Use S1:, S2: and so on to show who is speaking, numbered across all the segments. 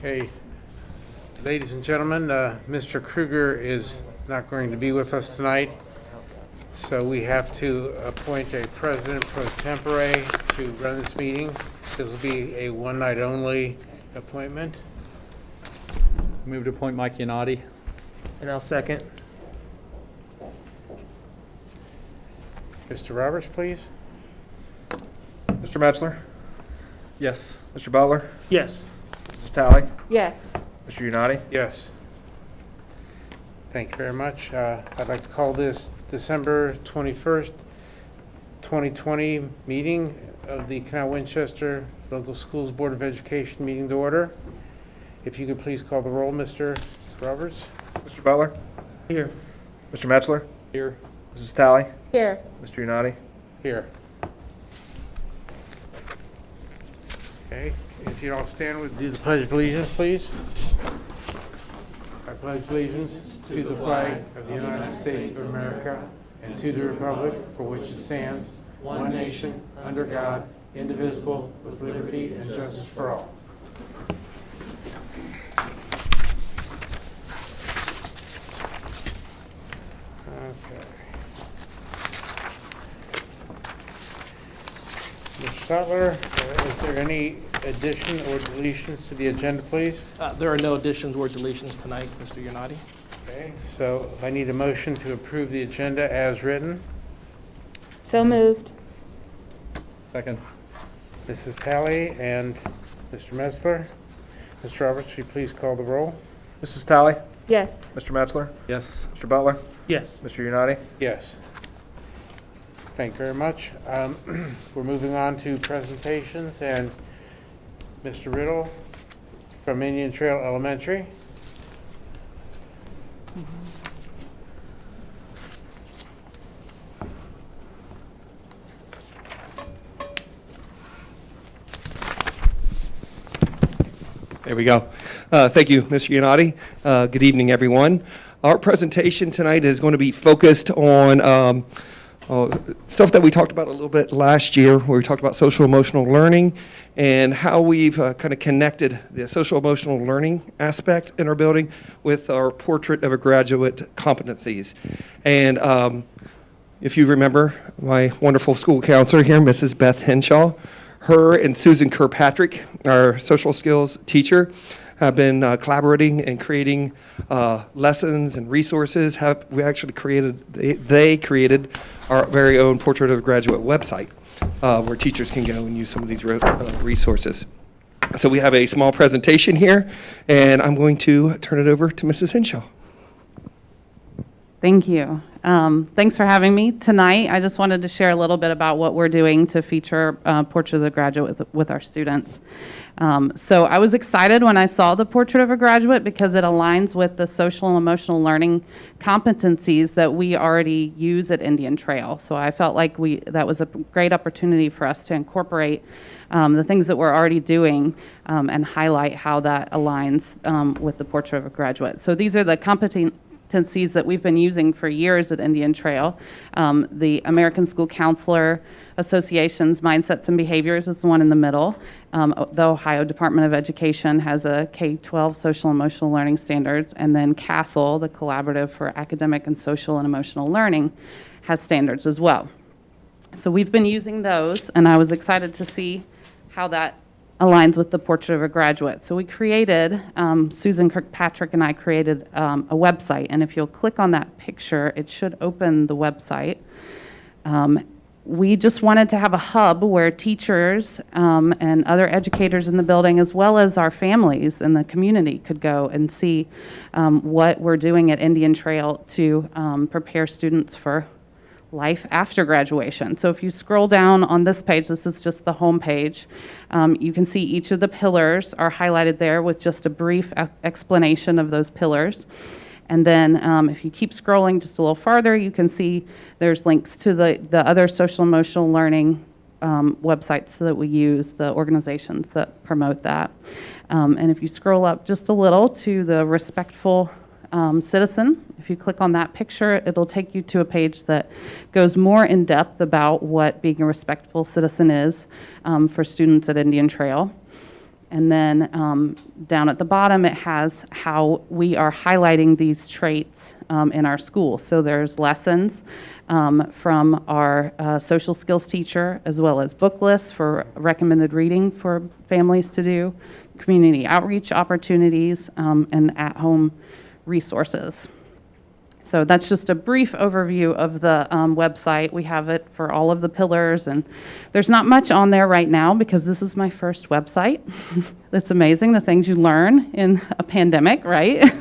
S1: Okay, ladies and gentlemen, Mr. Kruger is not going to be with us tonight, so we have to appoint a president pro tempore to run this meeting. This will be a one-night only appointment.
S2: Move to appoint Mike Yanati.
S3: And I'll second.
S1: Mr. Roberts, please.
S4: Mr. Metzler,
S2: Yes.
S4: Mr. Butler,
S3: Yes.
S4: Mrs. Talley,
S5: Yes.
S4: Mr. Unati.
S1: Yes. Thank you very much. I'd like to call this December 21st, 2020 meeting of the Canal Winchester Local Schools Board of Education meeting to order. If you could please call the roll, Mr. Roberts.
S4: Mr. Butler,
S3: Here.
S4: Mr. Metzler,
S2: Here.
S4: Mrs. Talley,
S5: Here.
S4: Mr. Unati.
S1: Here. Okay, if you'd all stand, we'll do the Pledge of Allegiance, please. I pledge allegiance to the flag of the United States of America and to the republic for which it stands, one nation, under God, indivisible, with liberty and justice for all. Okay. Ms. Sutler, is there any addition or deletions to the agenda, please?
S3: There are no additions or deletions tonight, Mr. Yanati.
S1: Okay, so I need a motion to approve the agenda as written.
S5: So moved.
S2: Second.
S1: Mrs. Talley and Mr. Metzler. Mr. Roberts, will you please call the roll?
S4: Mrs. Talley,
S5: Yes.
S4: Mr. Metzler,
S2: Yes.
S4: Mr. Butler,
S3: Yes.
S4: Mr. Unati.
S1: Yes. Thank you very much. We're moving on to presentations, and Mr. Riddle from Indian Trail Elementary.
S6: There we go. Thank you, Mr. Yanati. Good evening, everyone. Our presentation tonight is going to be focused on stuff that we talked about a little bit last year, where we talked about social emotional learning and how we've kind of connected the social emotional learning aspect in our building with our portrait of a graduate competencies. And if you remember, my wonderful school counselor here, Mrs. Beth Henshaw, her and Susan Kirkpatrick, our social skills teacher, have been collaborating and creating lessons and resources. They created our very own Portrait of a Graduate website where teachers can go and use some of these resources. So we have a small presentation here, and I'm going to turn it over to Mrs. Henshaw.
S7: Thank you. Thanks for having me tonight. I just wanted to share a little bit about what we're doing to feature Portrait of the Graduate with our students. So I was excited when I saw the Portrait of a Graduate because it aligns with the social and emotional learning competencies that we already use at Indian Trail. So I felt like that was a great opportunity for us to incorporate the things that we're already doing and highlight how that aligns with the Portrait of a Graduate. So these are the competencies that we've been using for years at Indian Trail. The American School Counselor Association's Mindsets and Behaviors is the one in the middle. The Ohio Department of Education has a K-12 social emotional learning standards, and then CASEL, the Collaborative for Academic and Social and Emotional Learning, has standards as well. So we've been using those, and I was excited to see how that aligns with the Portrait of a Graduate. So we created, Susan Kirkpatrick and I created a website, and if you'll click on that picture, it should open the website. We just wanted to have a hub where teachers and other educators in the building, as well as our families in the community, could go and see what we're doing at Indian Trail to prepare students for life after graduation. So if you scroll down on this page, this is just the home page, you can see each of the pillars are highlighted there with just a brief explanation of those pillars. And then if you keep scrolling just a little farther, you can see there's links to the other social emotional learning websites that we use, the organizations that promote that. And if you scroll up just a little to the respectful citizen, if you click on that picture, it'll take you to a page that goes more in depth about what being a respectful citizen is for students at Indian Trail. And then down at the bottom, it has how we are highlighting these traits in our school. So there's lessons from our social skills teacher, as well as book lists for recommended reading for families to do, community outreach opportunities, and at-home resources. So that's just a brief overview of the website. We have it for all of the pillars, and there's not much on there right now because this is my first website. It's amazing the things you learn in a pandemic, right?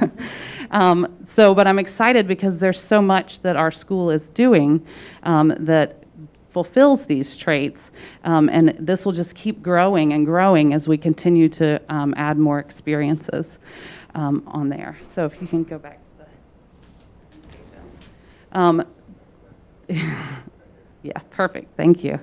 S7: But I'm excited because there's so much that our school is doing that fulfills these traits, and this will just keep growing and growing as we continue to add more experiences on there. So if you can go back. Yeah, perfect. Thank you.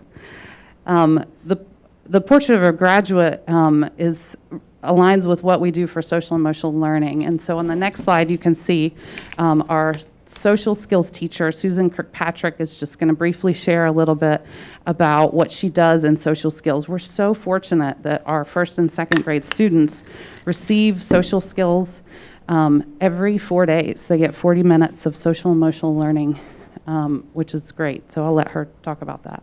S7: The portrait of a graduate aligns with what we do for social emotional learning. And so on the next slide, you can see our social skills teacher, Susan Kirkpatrick, is just going to briefly share a little bit about what she does in social skills. We're so fortunate that our first and second grade students receive social skills every 4 days. They get 40 minutes of social emotional learning, which is great. So I'll let her talk about that.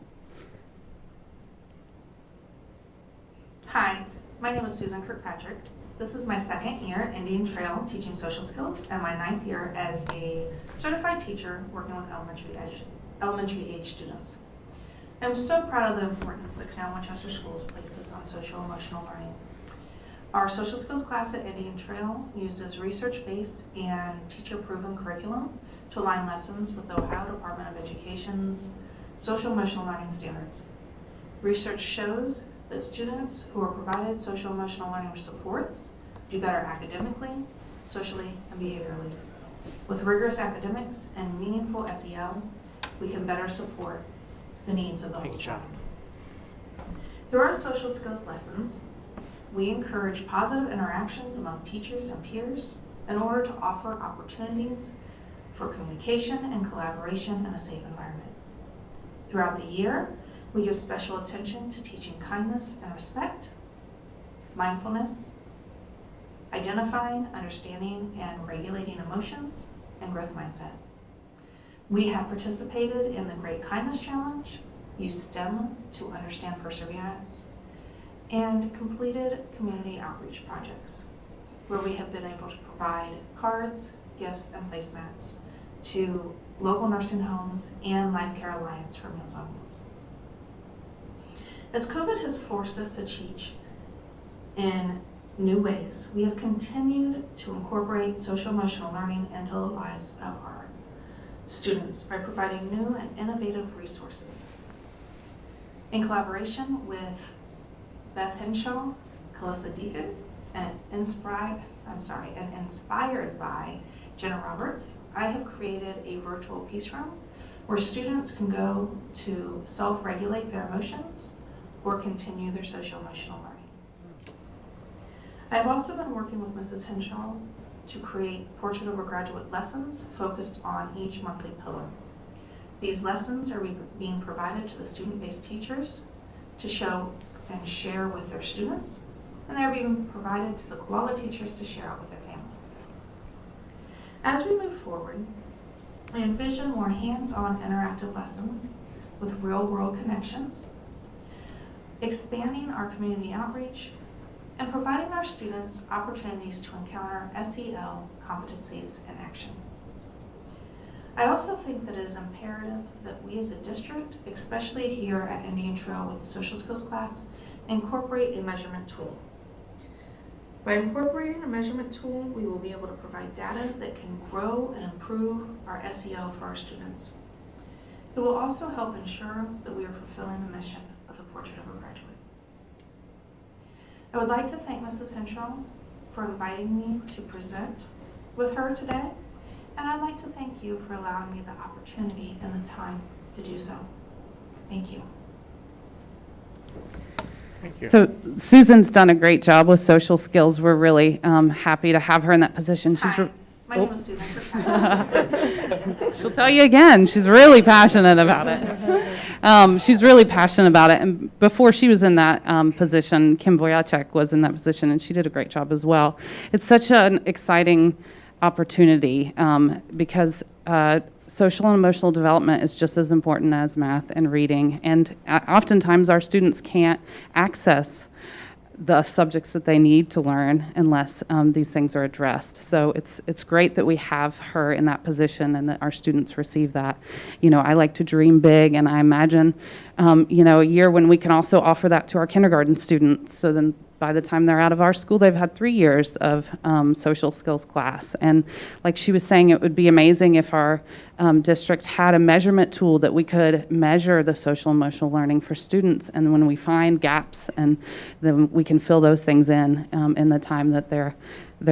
S8: Hi, my name is Susan Kirkpatrick. This is my second year at Indian Trail teaching social skills and my 9th year as a certified teacher working with elementary age students. I'm so proud of the importance that Canal Winchester Schools places on social emotional learning. Our social skills class at Indian Trail uses research-based and teacher-proven curriculum to align lessons with the Ohio Department of Education's social emotional learning standards. Research shows that students who are provided social emotional learning supports do better academically, socially, and behaviorally. With rigorous academics and meaningful SEL, we can better support the needs of the whole child. Through our social skills lessons, we encourage positive interactions among teachers and peers in order to offer opportunities for communication and collaboration in a safe environment. Throughout the year, we give special attention to teaching kindness and respect, mindfulness, identifying, understanding, and regulating emotions, and growth mindset. We have participated in the Great Kindness Challenge, used STEM to understand perseverance, and completed community outreach projects, where we have been able to provide cards, gifts, and placemats to local nursing homes and Life Care Alliance for Meals on Wheels. As COVID has forced us to teach in new ways, we have continued to incorporate social emotional learning into the lives of our students by providing new and innovative resources. In collaboration with Beth Henshaw, Calissa Deacon, and inspired by Jenna Roberts, I have created a virtual peace room where students can go to self-regulate their emotions or continue their social emotional learning. I have also been working with Mrs. Henshaw to create Portrait of a Graduate lessons focused on each monthly pillar. These lessons are being provided to the student-based teachers to show and share with their students, and they're being provided to the koala teachers to share out with their families. As we move forward, I envision more hands-on interactive lessons with real-world connections, expanding our community outreach, and providing our students opportunities to encounter SEL competencies in action. I also think that it is imperative that we as a district, especially here at Indian Trail with the social skills class, incorporate a measurement tool. By incorporating a measurement tool, we will be able to provide data that can grow and improve our SEL for our students. It will also help ensure that we are fulfilling the mission of the Portrait of a Graduate. I would like to thank Mrs. Henshaw for inviting me to present with her today, and I'd like to thank you for allowing me the opportunity and the time to do so. Thank you.
S1: Thank you.
S7: So Susan's done a great job with social skills. We're really happy to have her in that position.
S8: Hi, My name is Susan Kirkpatrick.
S7: She'll tell you again. She's really passionate about it. She's really passionate about it. And before she was in that position, Kim Voyacek was in that position, and she did a great job as well. It's such an exciting opportunity because social and emotional development is just as important as math and reading. And oftentimes our students can't access the subjects that they need to learn unless these things are addressed. So it's great that we have her in that position and that our students receive that. You know, I like to dream big, and I imagine, you know, a year when we can also offer that to our kindergarten students. So then by the time they're out of our school, they've had 3 years of social skills class. And like she was saying, it would be amazing if our district had a measurement tool that we could measure the social emotional learning for students. And when we find gaps, and then we can fill those things in the time that they're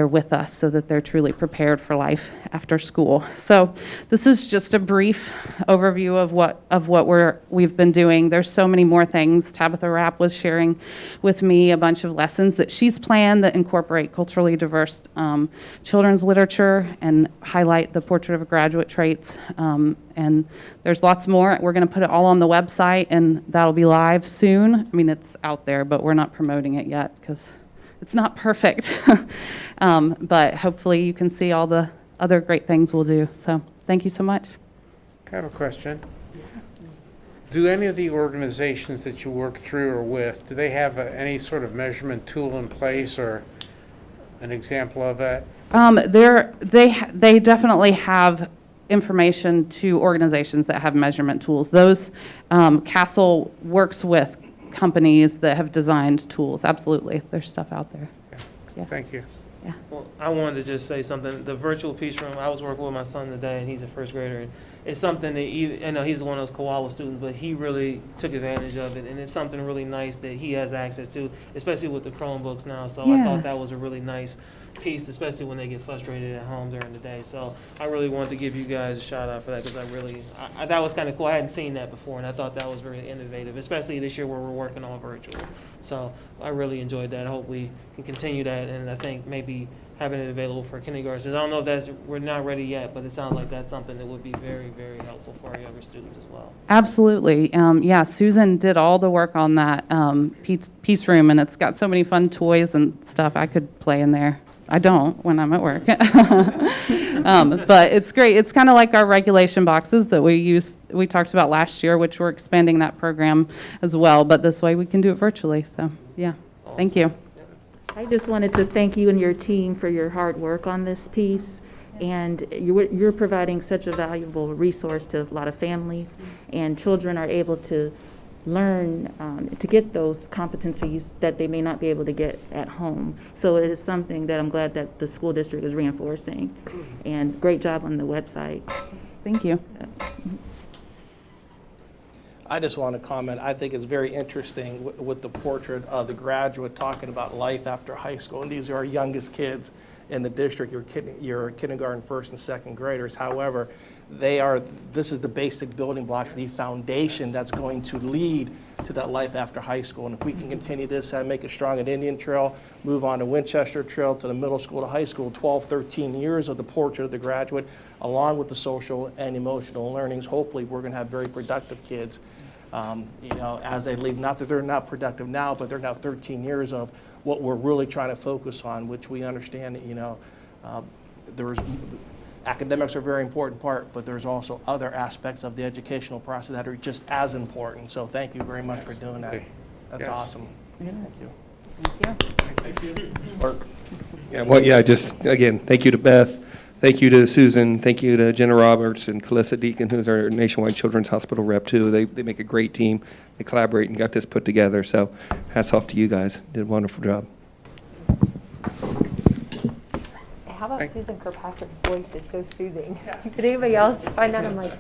S7: with us, so that they're truly prepared for life after school. So this is just a brief overview of what we've been doing. There's so many more things. Tabitha Rapp was sharing with me a bunch of lessons that she's planned that incorporate culturally diverse children's literature and highlight the Portrait of a Graduate traits. And there's lots more. We're going to put it all on the website, and that'll be live soon. I mean, it's out there, but we're not promoting it yet because it's not perfect. But hopefully you can see all the other great things we'll do. So thank you so much.
S1: I have a question. Do any of the organizations that you work through or with, do they have any sort of measurement tool in place or an example of that?
S7: They definitely have information to organizations that have measurement tools. Those, Castle works with companies that have designed tools. Absolutely. There's stuff out there.
S1: Okay.
S7: Yeah.
S1: Thank you.
S7: Yeah.
S3: Well, I wanted to just say something. The virtual peace room, I was working with my son today, and he's a first grader. And it's something that, I know he's one of those koala students, but he really took advantage of it. And it's something really nice that he has access to, especially with the Chromebooks now. So I
S7: Yeah.
S3: thought that was a really nice piece, especially when they get frustrated at home during the day. So I really wanted to give you guys a shout out for that, because that was kind of cool. I hadn't seen that before, and I thought that was very innovative, especially this year where we're working on virtual. So I really enjoyed that. I hope we can continue that, and I think maybe having it available for kindergartners. I don't know if we're not ready yet, but it sounds like that's something that would be very, very helpful for our younger students as well.
S7: Absolutely. Yeah, Susan did all the work on that peace room, and it's got so many fun toys and stuff I could play in there. I don't when I'm at work. But it's great. It's kind of like our regulation boxes that we talked about last year, which we're expanding that program as well. But this way we can do it virtually. So, yeah.
S3: Awesome.
S7: Thank you.
S5: I just wanted to thank you and your team for your hard work on this piece. And you're providing such a valuable resource to a lot of families, and children are able to learn to get those competencies that they may not be able to get at home. So it is something that I'm glad that the school district is reinforcing. And great job on the website.
S7: Thank you.
S9: I just want to comment, I think it's very interesting with the portrait of the graduate talking about life after high school. And these are our youngest kids in the district, your kindergarten, first and second graders. However, this is the basic building blocks, the foundation that's going to lead to that life after high school. And if we can continue this and make it strong at Indian Trail, move on to Winchester Trail, to the middle school to high school, 12, 13 years of the portrait of the graduate, along with the social and emotional learnings, hopefully we're going to have very productive kids, as they leave. Not that they're not productive now, but they're now 13 years of what we're really trying to focus on, which we understand, academics are a very important part, but there's also other aspects of the educational process that are just as important. So thank you very much for doing that. That's
S1: Yes.
S9: awesome.
S7: Yeah.
S9: Thank you.
S6: Yeah, just, again, thank you to Beth, thank you to Susan, thank you to Jenna Roberts and Calissa Deacon, who's our Nationwide Children's Hospital rep, too. They make a great team. They collaborate and got this put together, so hats off to you guys. Did a wonderful job.
S10: How about Susan Kirkpatrick's voice is so soothing? Did anybody else find that? I'm like,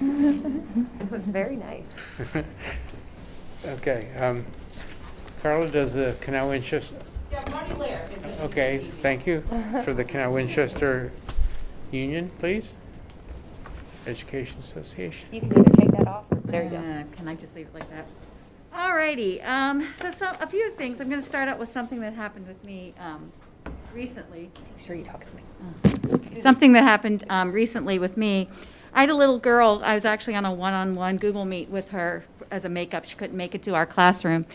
S10: it was very nice.
S1: Okay. Carla, does the Canal Winchester?
S8: Yeah, Marty Lair.
S1: Okay, thank you. For the Canal Winchester Union, please. Education Association.
S10: You can either take that off, or there you go.
S11: Can I just leave it like that? Alrighty, so a few things. I'm going to start out with something that happened with me recently.
S10: Make sure you talk to me.
S11: Something that happened recently with me. I had a little girl. I was actually on a one-on-one Google Meet with her as a makeup. She couldn't make it to our classroom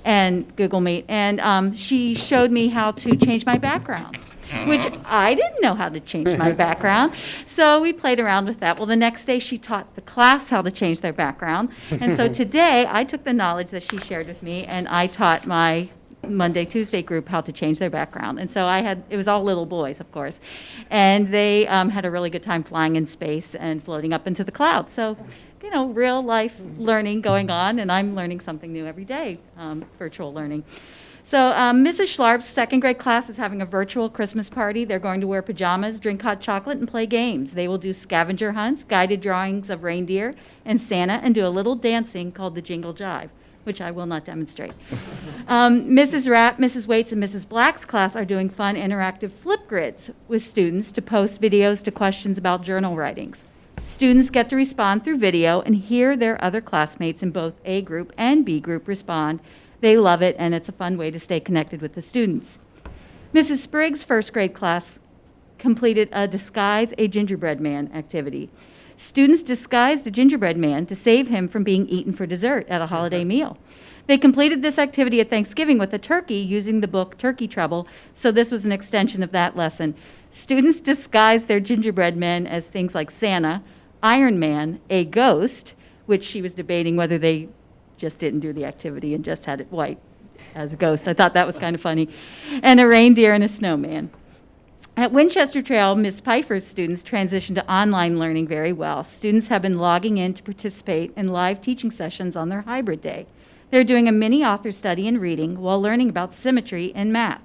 S11: and Google Meet. And she showed me how to change my background, which I didn't know how to change my background. So we played around with that. Well, the next day she taught the class how to change their background. And so today I took the knowledge that she shared with me and I taught my Monday, Tuesday group how to change their background. And so it was all little boys, of course. And they had a really good time flying in space and floating up into the clouds. So, real life learning going on, and I'm learning something new every day, virtual learning. So Mrs. Schlarp's second grade class is having a virtual Christmas party. They're going to wear pajamas, drink hot chocolate, and play games. They will do scavenger hunts, guided drawings of reindeer and Santa, and do a little dancing called the Jingle Jive, which I will not demonstrate. Mrs. Rapp, Mrs. Waits, and Mrs. Black's class are doing fun interactive flip grids with students to post videos to questions about journal writings. Students get to respond through video and hear their other classmates in both A group and B group respond. They love it, and it's a fun way to stay connected with the students. Mrs. Spriggs' first grade class completed a Disguise a Gingerbread Man activity. Students disguised a gingerbread man to save him from being eaten for dessert at a holiday meal. They completed this activity at Thanksgiving with a turkey using the book Turkey Trouble, so this was an extension of that lesson. Students disguised their gingerbread men as things like Santa, Iron Man, a ghost, which she was debating whether they just didn't do the activity and just had it white as a ghost. I thought that was kind of funny. And a reindeer and a snowman. At Winchester Trail, Ms. Pfeiffer's students transitioned to online learning very well. Students have been logging in to participate in live teaching sessions on their hybrid day. They're doing a mini author study in reading while learning about symmetry and math.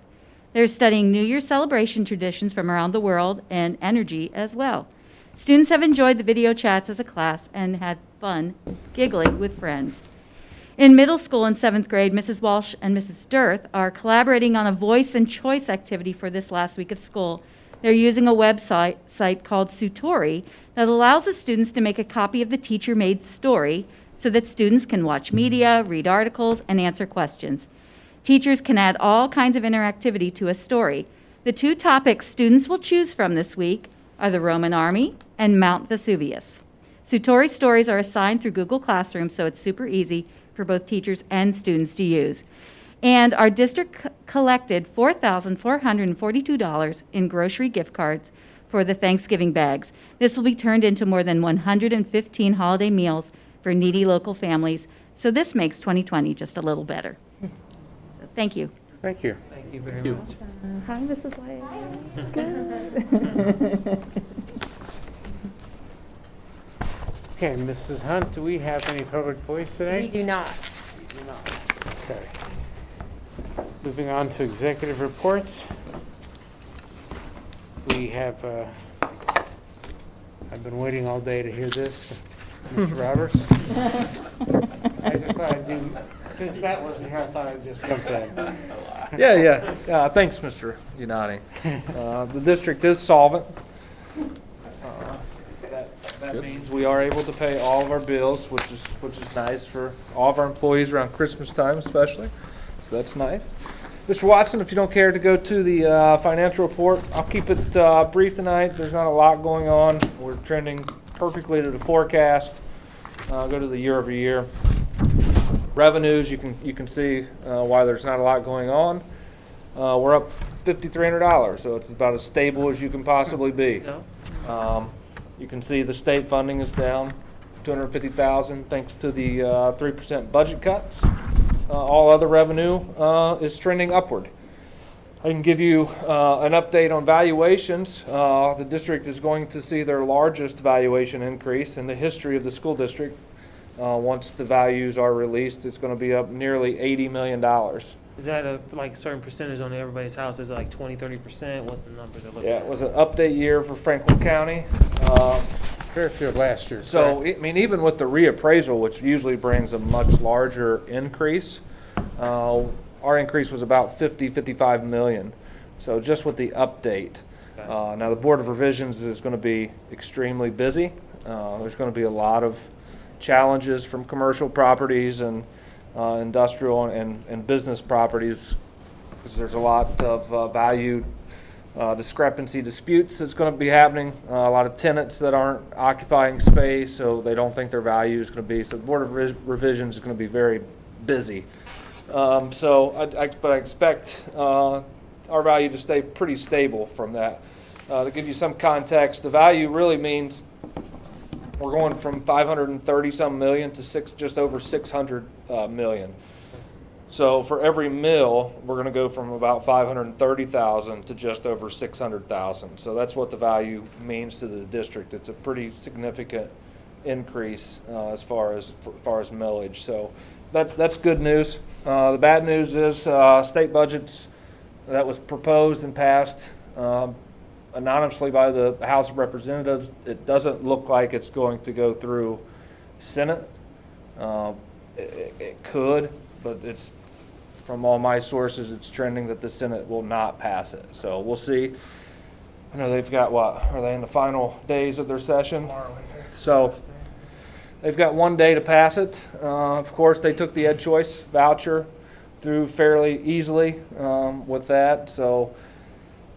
S11: They're studying New Year's celebration traditions from around the world and energy as well. Students have enjoyed the video chats as a class and had fun giggling with friends. In middle school and 7th grade, Mrs. Walsh and Mrs. Dirth are collaborating on a voice and choice activity for this last week of school. They're using a website called Sutori that allows the students to make a copy of the teacher-made story so that students can watch media, read articles, and answer questions. Teachers can add all kinds of interactivity to a story. The two topics students will choose from this week are the Roman Army and Mount Vesuvius. Sutori stories are assigned through Google Classroom, so it's super easy for both teachers and students to use. And our district collected $4,442 in grocery gift cards for the Thanksgiving bags. This will be turned into more than 115 holiday meals for needy local families, so this makes 2020 just a little better. So, thank you.
S1: Thank you.
S3: Thank you very much.
S5: Hi, Mrs. Lay. Good.
S1: Okay, Mrs. Hunt, do we have any public voice today?
S10: We do not.
S1: We do not. Okay. Moving on to executive reports. We have, I've been waiting all day to hear this. Mr. Roberts? I just thought I'd do, since Matt wasn't here, I thought I'd just jump in.
S4: Yeah. Thanks, Mr. Unati. The district is solvent. That means we are able to pay all of our bills, which is nice for all of our employees around Christmas time especially. So that's nice. Mr. Watson, if you don't care to go to the financial report, I'll keep it brief tonight. There's not a lot going on. We're trending perfectly to the forecast. Go to the year over year. Revenues, you can see why there's not a lot going on. We're up $5,300, so it's about as stable as you can possibly be. You can see the state funding is down $250,000 thanks to the 3% budget cuts. All other revenue is trending upward. I can give you an update on valuations. The district is going to see their largest valuation increase in the history of the school district. Once the values are released, it's going to be up nearly $80 million.
S3: Is that a certain percentage on everybody's house? Is it like 20-30%? What's the number they're looking
S6: Yeah,
S3: at?
S6: it was an update year for Franklin County.
S1: Fairfield last year.
S6: So, I mean, even with the reappraisal, which usually brings a much larger increase, our increase was about 55 million. So just with the update. Now the Board of Revisions is going to be extremely busy. There's going to be a lot of challenges from commercial properties and industrial and business properties, because there's a lot of value
S4: discrepancy disputes that's going to be happening. A lot of tenants that aren't occupying space, so they don't think their value is going to be. So the Board of Revisions is going to be very busy. But I expect our value to stay pretty stable from that. To give you some context, the value really means we're going from 530 some million to just over 600 million. So for every mill, we're going to go from about 530,000 to just over 600,000. So that's what the value means to the district. It's a pretty significant increase as far as millage. So that's good news. The bad news is state budgets that was proposed and passed anonymously by the House of Representatives. It doesn't look like it's going to go through Senate. It could, but it's from all my sources, it's trending that the Senate will not pass it. So we'll see. I know they've got are they in the final days of their session? So they've got 1 day to pass it. Of course, they took the Ed Choice voucher through fairly easily with that. So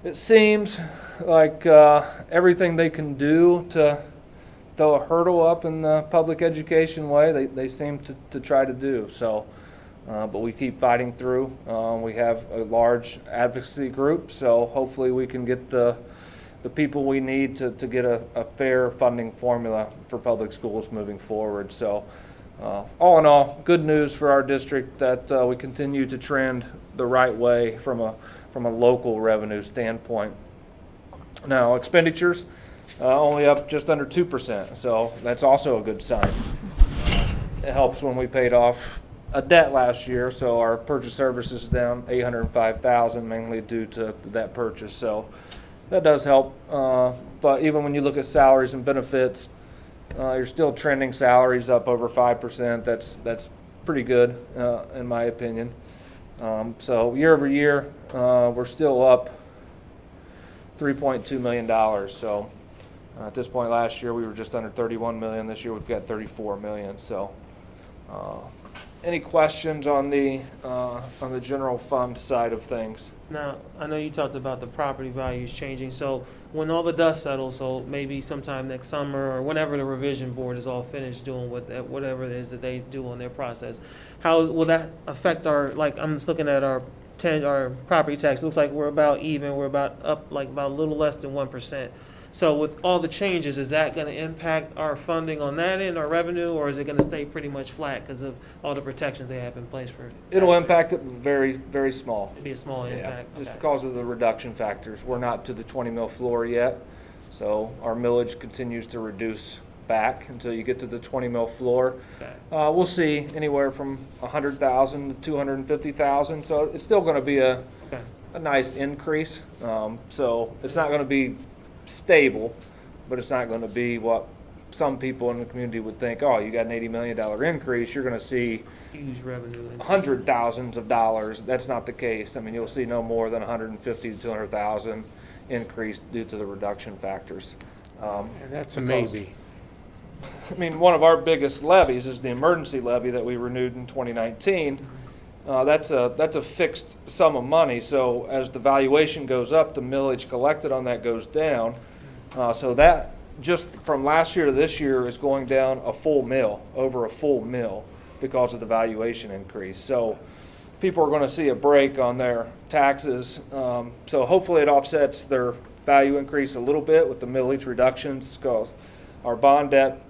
S4: it seems like everything they can do to throw a hurdle up in the public education way, they seem to try to do. So, but we keep fighting through. We have a large advocacy group, so hopefully we can get the people we need to get a fair funding formula for public schools moving forward. So all in all, good news for our district that we continue to trend the right way from a local revenue standpoint. Now, expenditures only up just under 2%, so that's also a good sign. It helps when we paid off a debt last year, so our purchase services is down $805,000, mainly due to that purchase. So that does help. But even when you look at salaries and benefits, you're still trending salaries up over 5%. That's pretty good in my opinion. So year over year, we're still up $3.2 million. So at this point last year, we were just under 31 million. This year, we've got 34 million. So any questions on the general fund side of things?
S3: Now, I know you talked about the property values changing, so when all the dust settles, so maybe sometime next summer or whenever the revision board is all finished doing whatever it is that they do on their process, how will that affect like, I'm just looking at our property tax, it looks like we're about even, we're about up like about a little less than 1%. So with all the changes, is that going to impact our funding on that end, our revenue, or is it going to stay pretty much flat because of all the protections they have in place for?
S4: It'll impact it very, very small.
S3: It'll be a small impact.
S4: Just
S3: Okay.
S4: because of the reduction factors. We're not to the 20 mil floor yet, so our millage continues to reduce back until you get to the 20 mil floor.
S3: Okay.
S4: We'll see anywhere from 100,000 to 250,000, so it's still going to be a nice increase. So it's not going to be stable, but it's not going to be what some people in the community would think. Oh, you got an $80 million increase, you're going to see
S3: Huge revenue.
S4: hundred thousands of dollars. That's not the case. I mean, you'll see no more than 150 to 200,000 increase due to the reduction factors.
S1: And that's a maybe.
S4: I mean, one of our biggest levies is the emergency levy that we renewed in 2019. That's a fixed sum of money, so as the valuation goes up, the millage collected on that goes down. So that, just from last year to this year, is going down over a full mill, because of the valuation increase. So people are going to see a break on their taxes. So hopefully it offsets their value increase a little bit with the millage reductions, because our bond debt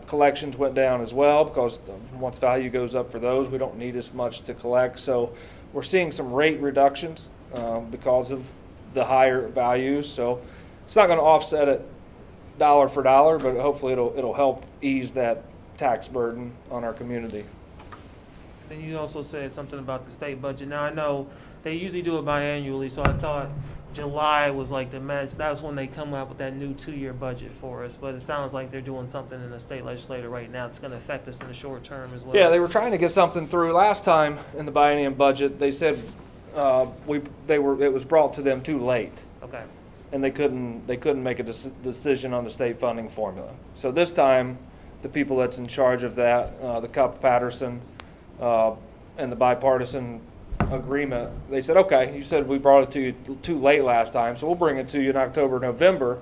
S4: collections went down as well, because once value goes up for those, we don't need as much to collect. So we're seeing some rate reductions because of the higher values. So it's not going to offset it dollar for dollar, but hopefully it'll help ease that tax burden on our community.
S3: Then you also said something about the state budget. Now, I know they usually do it biannually, so I thought July was like that was when they come up with that new 2-year budget for us. But it sounds like they're doing something in the state legislature right now that's going to affect us in the short term as well.
S4: Yeah, they were trying to get something through last time in the biennium budget. They said it was brought to them too late.
S3: Okay.
S4: And they couldn't make a decision on the state funding formula. So this time, the people that's in charge of that, the Cup Patterson, and the bipartisan agreement. They said, okay, you said we brought it to you too late last time, so we'll bring it to you in October, November,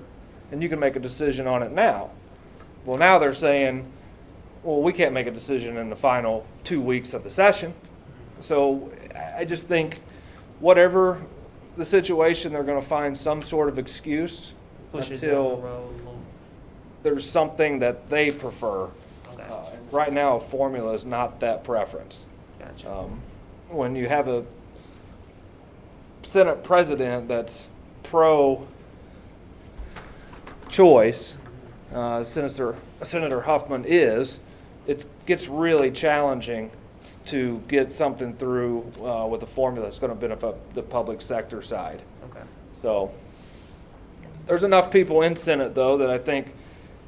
S4: and you can make a decision on it now. Well, now they're saying, well, we can't make a decision in the final 2 weeks of the session. So I just think whatever the situation, they're going to find some sort of excuse
S3: Push it down the
S4: until
S3: road a little.
S4: there's something that they prefer.
S3: Okay.
S4: Right now, a formula is not that preference.
S3: Gotcha.
S4: When you have a Senate president that's pro-choice, Senator Huffman is, it gets really challenging to get something through with a formula that's going to benefit the public sector side.
S3: Okay.
S4: So there's enough people in Senate, though, that I think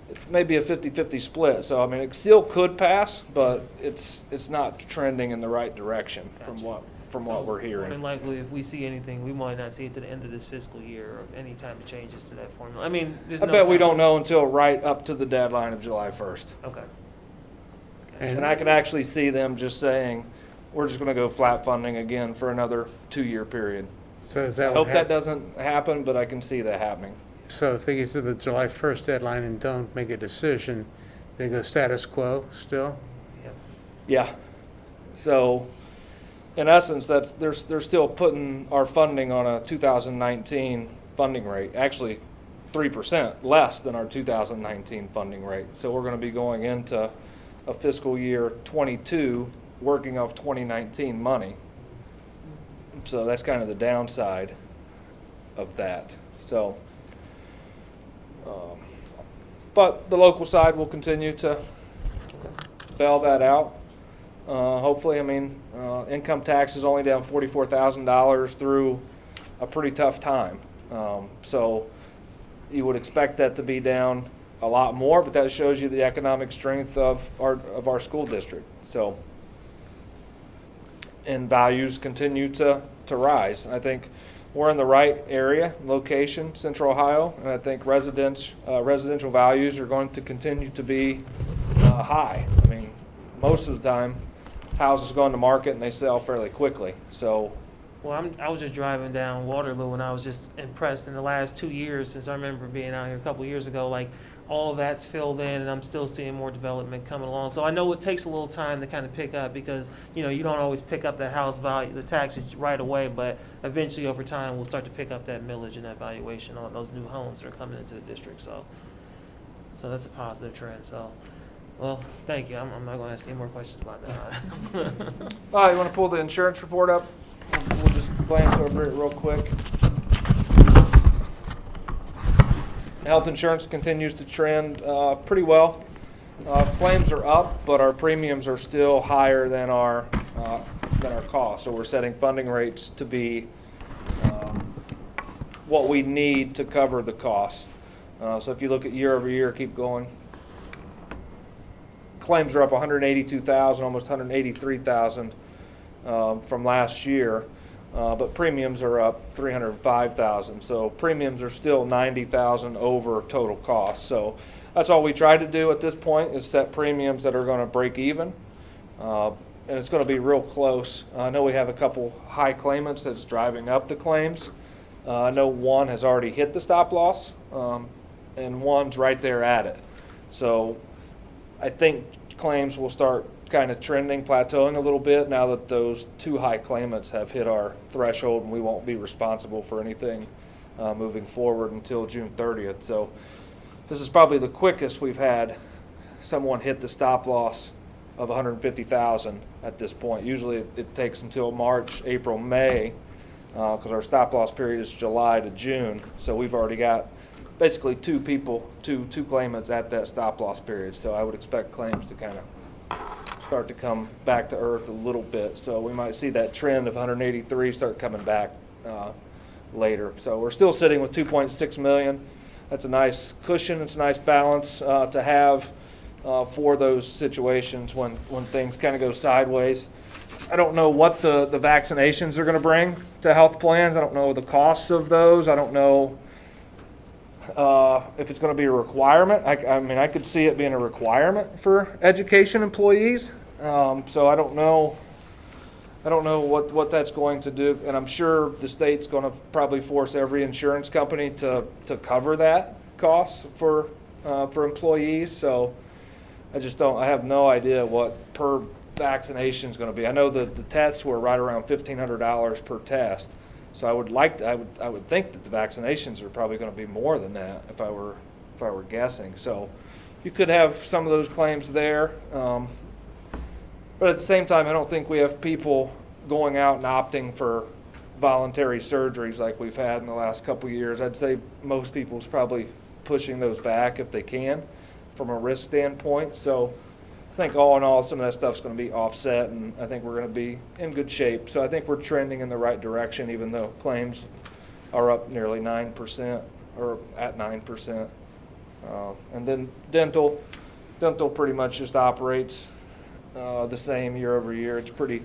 S4: it's maybe a 50-50 split. So, I mean, it still could pass, but it's not trending in the right direction from
S3: Gotcha.
S4: what we're
S3: More than
S4: hearing.
S3: likely, if we see anything, we might not see it to the end of this fiscal year or any time it changes to that formula. I mean, there's
S4: I
S3: no
S4: bet we
S3: time.
S4: don't know until right up to the deadline of July 1st.
S3: Okay.
S4: And I could actually see them just saying, we're just going to go flat funding again for another 2-year period.
S1: So is
S4: I
S1: that
S4: hope
S1: what
S4: that doesn't happen, but I can see that happening.
S1: So if they get to the July 1st deadline and don't make a decision, they go status quo still?
S4: Yeah. So, in essence, they're still putting our funding on a 2019 funding rate, actually 3% less than our 2019 funding rate. So we're going to be going into a fiscal year 22 working off 2019 money. So that's kind of the downside of that. So, but the local side will continue to bail that out. Hopefully, I mean, income tax is only down $44,000 through a pretty tough time. So you would expect that to be down a lot more, but that shows you the economic strength of our school district. So, and values continue to rise. I think we're in the right area, location, Central Ohio, and I think residential values are going to continue to be high. I mean, most of the time, houses go on the market and they sell fairly quickly. So,
S3: Well, I was just driving down Waterloo and I was just impressed in the last 2 years since I remember being out here a couple of years ago, like all of that's filled in and I'm still seeing more development coming along. So I know it takes a little time to kind of pick up because, you know, you don't always pick up the house value, the taxes right away, but eventually over time we'll start to pick up that millage and that valuation on those new homes that are coming into the district. So that's a positive trend. So, well, thank you. I'm not going to ask any more questions about that.
S4: you want to pull the insurance report up? We'll just glance over it real quick. Health insurance continues to trend pretty well. Claims are up, but our premiums are still higher than our costs. So we're setting funding rates to be what we need to cover the costs. So if you look at year over year, keep going. Claims are up 182,000, almost 183,000 from last year. But premiums are up 305,000. So premiums are still 90,000 over total cost. So that's all we try to do at this point is set premiums that are going to break even. And it's going to be real close. I know we have a couple high claimants that's driving up the claims. I know one has already hit the stop loss, and one's right there at it. So I think claims will start kind of trending, plateauing a little bit now that those two high claimants have hit our threshold and we won't be responsible for anything moving forward until June 30th. So this is probably the quickest we've had someone hit the stop loss of 150,000 at this point. Usually it takes until March, April, May because our stop loss period is July to June. So we've already got basically two claimants at that stop loss period. So I would expect claims to kind of start to come back to earth a little bit. So we might see that trend of 183 start coming back later. So we're still sitting with 2.6 million. That's a nice cushion. It's a nice balance to have for those situations when things kind of go sideways. I don't know what the vaccinations are going to bring to health plans. I don't know the costs of those. I don't know if it's going to be a requirement. I mean, I could see it being a requirement for education employees. So I don't know I don't know what that's going to do, and I'm sure the state's going to probably force every insurance company to cover that cost for employees. So I just don't. I have no idea what per vaccination is going to be. I know the tests were right around $1,500 per test. So I would think that the vaccinations are probably going to be more than that if I were guessing. So you could have some of those claims there. But at the same time, I don't think we have people going out and opting for voluntary surgeries like we've had in the last couple of years. I'd say most people's probably pushing those back if they can from a risk standpoint. So I think all in all, some of that stuff's going to be offset, and I think we're going to be in good shape. So I think we're trending in the right direction, even though claims are up nearly 9% or at 9%. And then dental pretty much just operates the same year over year. It's pretty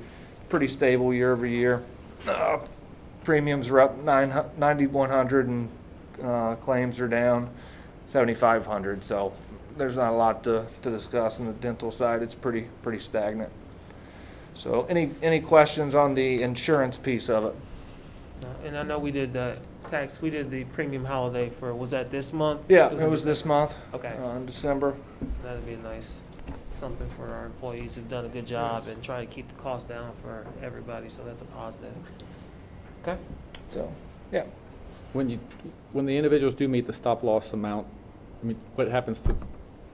S4: stable year over year. Premiums are up 9,100 and claims are down 7,500. So there's not a lot to discuss on the dental side. It's pretty stagnant. So any questions on the insurance piece of it?
S3: And I know we did the premium holiday was that this month?
S4: Yeah, it was this month.
S3: Okay.
S4: In December.
S3: So that'd be a nice something for our employees who've done a good job and try to keep the cost down for everybody. So that's a positive. Okay.
S4: So, yeah.
S2: When the individuals do meet the stop loss amount, I mean, what happens to,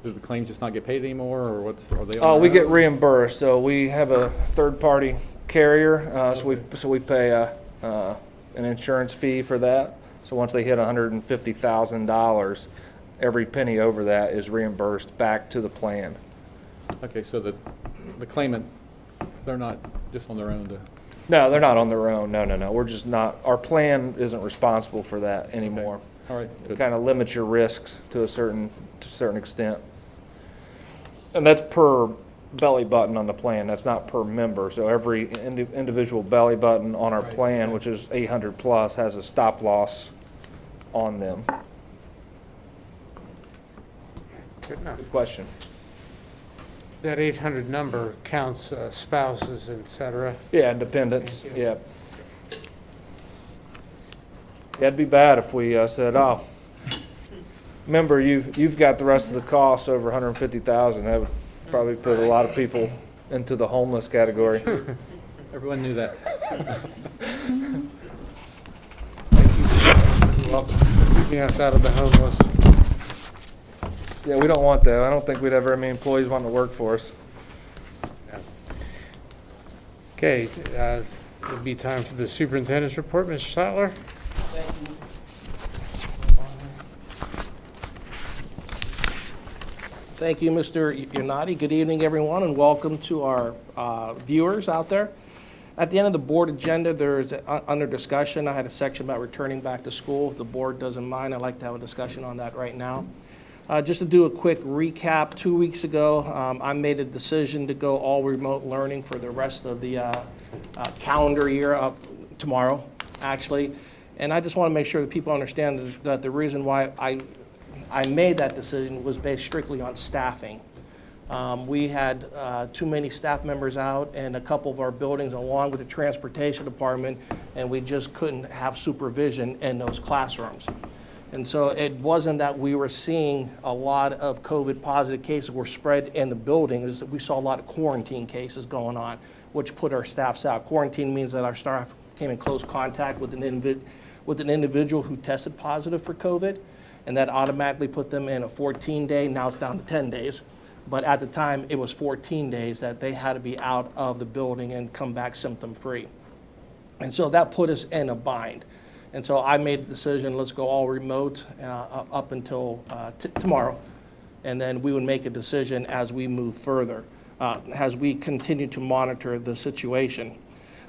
S2: do the claims just not get paid anymore, or are they?
S4: Oh, we get reimbursed. So we have a third-party carrier. So we pay an insurance fee for that. So once they hit $150,000, every penny over that is reimbursed back to the plan.
S2: Okay, so the claimant, they're not just on their own to.
S4: No, they're not on their own. No. We're just not. Our plan isn't responsible for that anymore.
S2: Okay. All right.
S4: It kind of limits your risks to a certain extent, and that's per belly button on the plan. That's not per member. So every individual belly button on our plan, which is 800 plus, has a stop loss on them.
S1: Good enough.
S4: Good question.
S1: That 800 number counts spouses, et cetera.
S4: Yeah, and dependents. Yeah. It'd be bad if we said, "Oh, remember you've got the rest of the costs over 150,000." That would probably put a lot of people into the homeless category.
S2: Everyone knew that.
S1: Keeping us out of the homeless.
S4: Yeah, we don't want that. I don't think we'd have very many employees wanting to work for us.
S1: Okay, it'll be time for the superintendent's report. Mr. Sattler?
S9: Thank you, Mr. Yanati. Good evening, everyone, and welcome to our viewers out there. At the end of the board agenda, there's under discussion. I had a section about returning back to school. If the board doesn't mind, I'd like to have a discussion on that right now. Just to do a quick recap, 2 weeks ago, I made a decision to go all remote learning for the rest of the calendar year, up tomorrow, actually. And I just want to make sure that people understand that the reason why I made that decision was based strictly on staffing. We had too many staff members out in a couple of our buildings along with the transportation department, and we just couldn't have supervision in those classrooms. And so it wasn't that we were seeing a lot of COVID positive cases were spread in the building. It was that we saw a lot of quarantine cases going on, which put our staffs out. Quarantine means that our staff came in close contact with an individual who tested positive for COVID, and that automatically put them in a 14-day, now it's down to 10 days. But at the time, it was 14 days that they had to be out of the building and come back symptom-free. And so that put us in a bind. And so I made the decision, let's go all remote up until tomorrow. And then we would make a decision as we move further, as we continue to monitor the situation.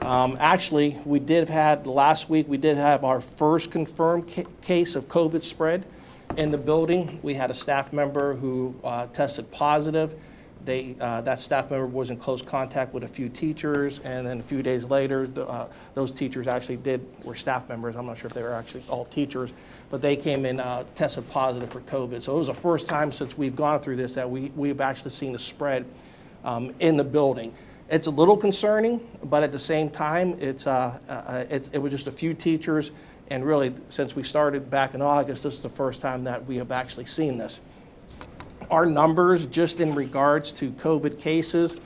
S9: Actually, last week, we did have our first confirmed case of COVID spread in the building. We had a staff member who tested positive. That staff member was in close contact with a few teachers, and then a few days later, those teachers actually were staff members. I'm not sure if they were actually all teachers, but they came in tested positive for COVID. So it was the first time since we've gone through this that we've actually seen a spread in the building. It's a little concerning, but at the same time, it was just a few teachers, and really, since we started back in August, this is the first time that we have actually seen this. Our numbers, just in regards to COVID cases,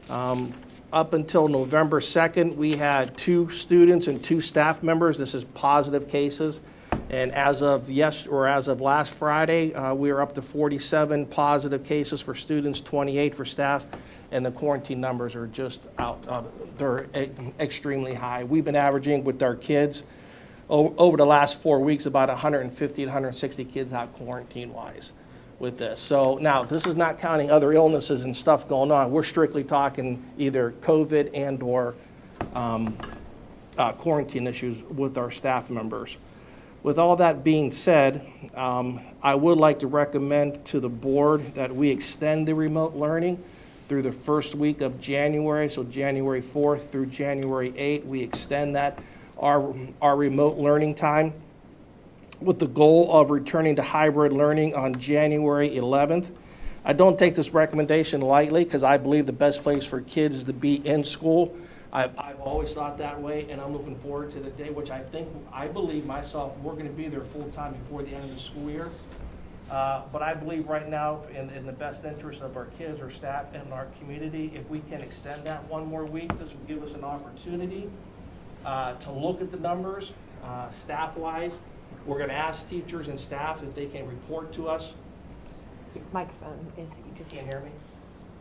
S9: up until November 2nd, we had 2 students and 2 staff members. This is positive cases. And as of last Friday, we are up to 47 positive cases for students, 28 for staff, and the quarantine numbers are just they're extremely high. We've been averaging with our kids over the last 4 weeks about 150 to 160 kids out quarantine-wise with this. So now, this is not counting other illnesses and stuff going on. We're strictly talking either COVID and or quarantine issues with our staff members. With all that being said, I would like to recommend to the board that we extend the remote learning through the first week of January, so January 4th through January 8th. We extend that, our remote learning time, with the goal of returning to hybrid learning on January 11th. I don't take this recommendation lightly because I believe the best place for kids is to be in school. I've always thought that way, and I'm looking forward to the day, which I believe myself, we're going to be there full time before the end of the school year. But I believe right now, in the best interest of our kids, our staff, and our community, if we can extend that one more week, this will give us an opportunity to look at the numbers staff-wise. We're going to ask teachers and staff if they can report to us.
S10: Microphone is, you just.
S9: Can't hear me?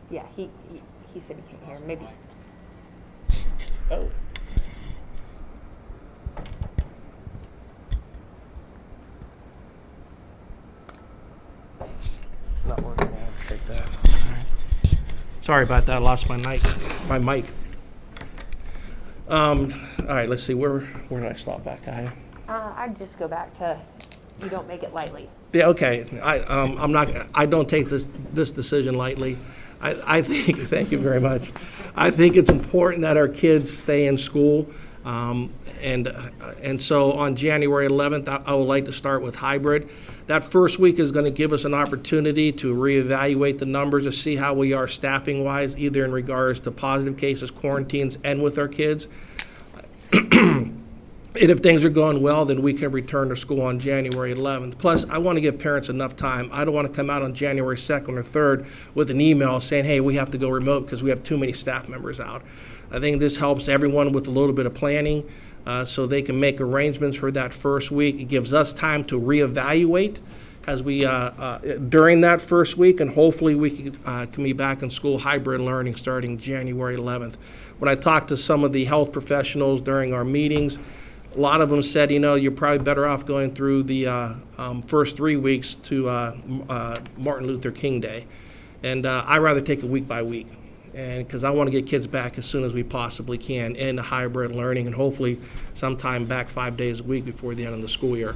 S10: Yeah, he said he can't hear, maybe.
S9: Oh. Not working. I'll take that. Sorry about that. I lost my mic. All right. Let's see. Where did I stop back?
S10: I'd just go back to, you don't make it lightly.
S9: Yeah. Okay. I don't take this decision lightly. I think. Thank you very much. I think it's important that our kids stay in school. And so on January 11th, I would like to start with hybrid. That first week is going to give us an opportunity to reevaluate the numbers to see how we are staffing-wise, either in regards to positive cases, quarantines, and with our kids. And if things are going well, then we can return to school on January 11th. Plus, I want to give parents enough time. I don't want to come out on January 2nd or 3rd with an email saying, hey, we have to go remote because we have too many staff members out. I think this helps everyone with a little bit of planning so they can make arrangements for that first week. It gives us time to reevaluate as we during that first week, and hopefully we can be back in school hybrid learning starting January 11th. When I talked to some of the health professionals during our meetings, a lot of them said, you're probably better off going through the first 3 weeks to Martin Luther King Day. And I'd rather take it week by week, and because I want to get kids back as soon as we possibly can in hybrid learning, and hopefully sometime back 5 days a week before the end of the school year.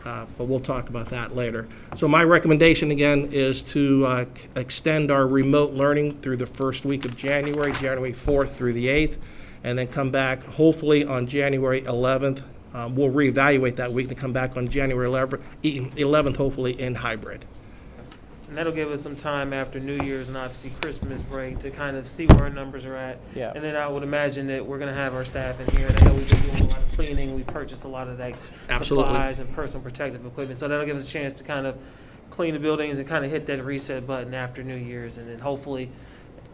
S9: But we'll talk about that later. So my recommendation again is to extend our remote learning through the first week of January 4th through the 8th. And then come back hopefully on January 11th. We'll reevaluate that week to come back on January 11th, hopefully in hybrid.
S3: And that'll give us some time after New Year's and obviously Christmas break to kind of see where our numbers are at.
S9: Yeah.
S3: And then I would imagine that we're going to have our staff in here. And I know we've been doing a lot of cleaning. We purchased a lot of that
S9: Absolutely.
S3: supplies and personal protective equipment. So that'll give us a chance to kind of clean the buildings and kind of hit that reset button after New Year's. And then hopefully,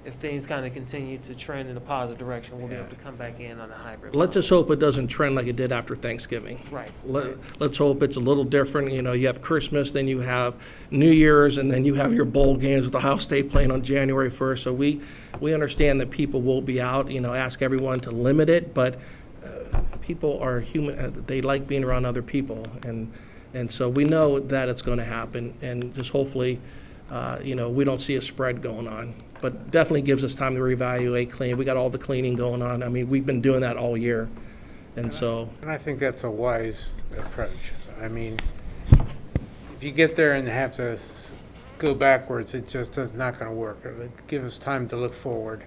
S3: if things kind of continue to trend in a positive direction, we'll be able to come back in on a hybrid.
S9: Let's just hope it doesn't trend like it did after Thanksgiving.
S3: Right.
S9: Let's hope it's a little different. You have Christmas, then you have New Year's, and then you have your bowl games with Ohio State playing on January 1st. So we understand that people will be out, ask everyone to limit it, but people are human. They like being around other people. And so we know that it's going to happen, and just hopefully, we don't see a spread going on. But definitely gives us time to reevaluate, clean. We got all the cleaning going on. I mean, we've been doing that all year. And
S1: I think that's a wise approach. I mean, if you get there and have to go backwards, it just is not going to work. It'll give us time to look forward.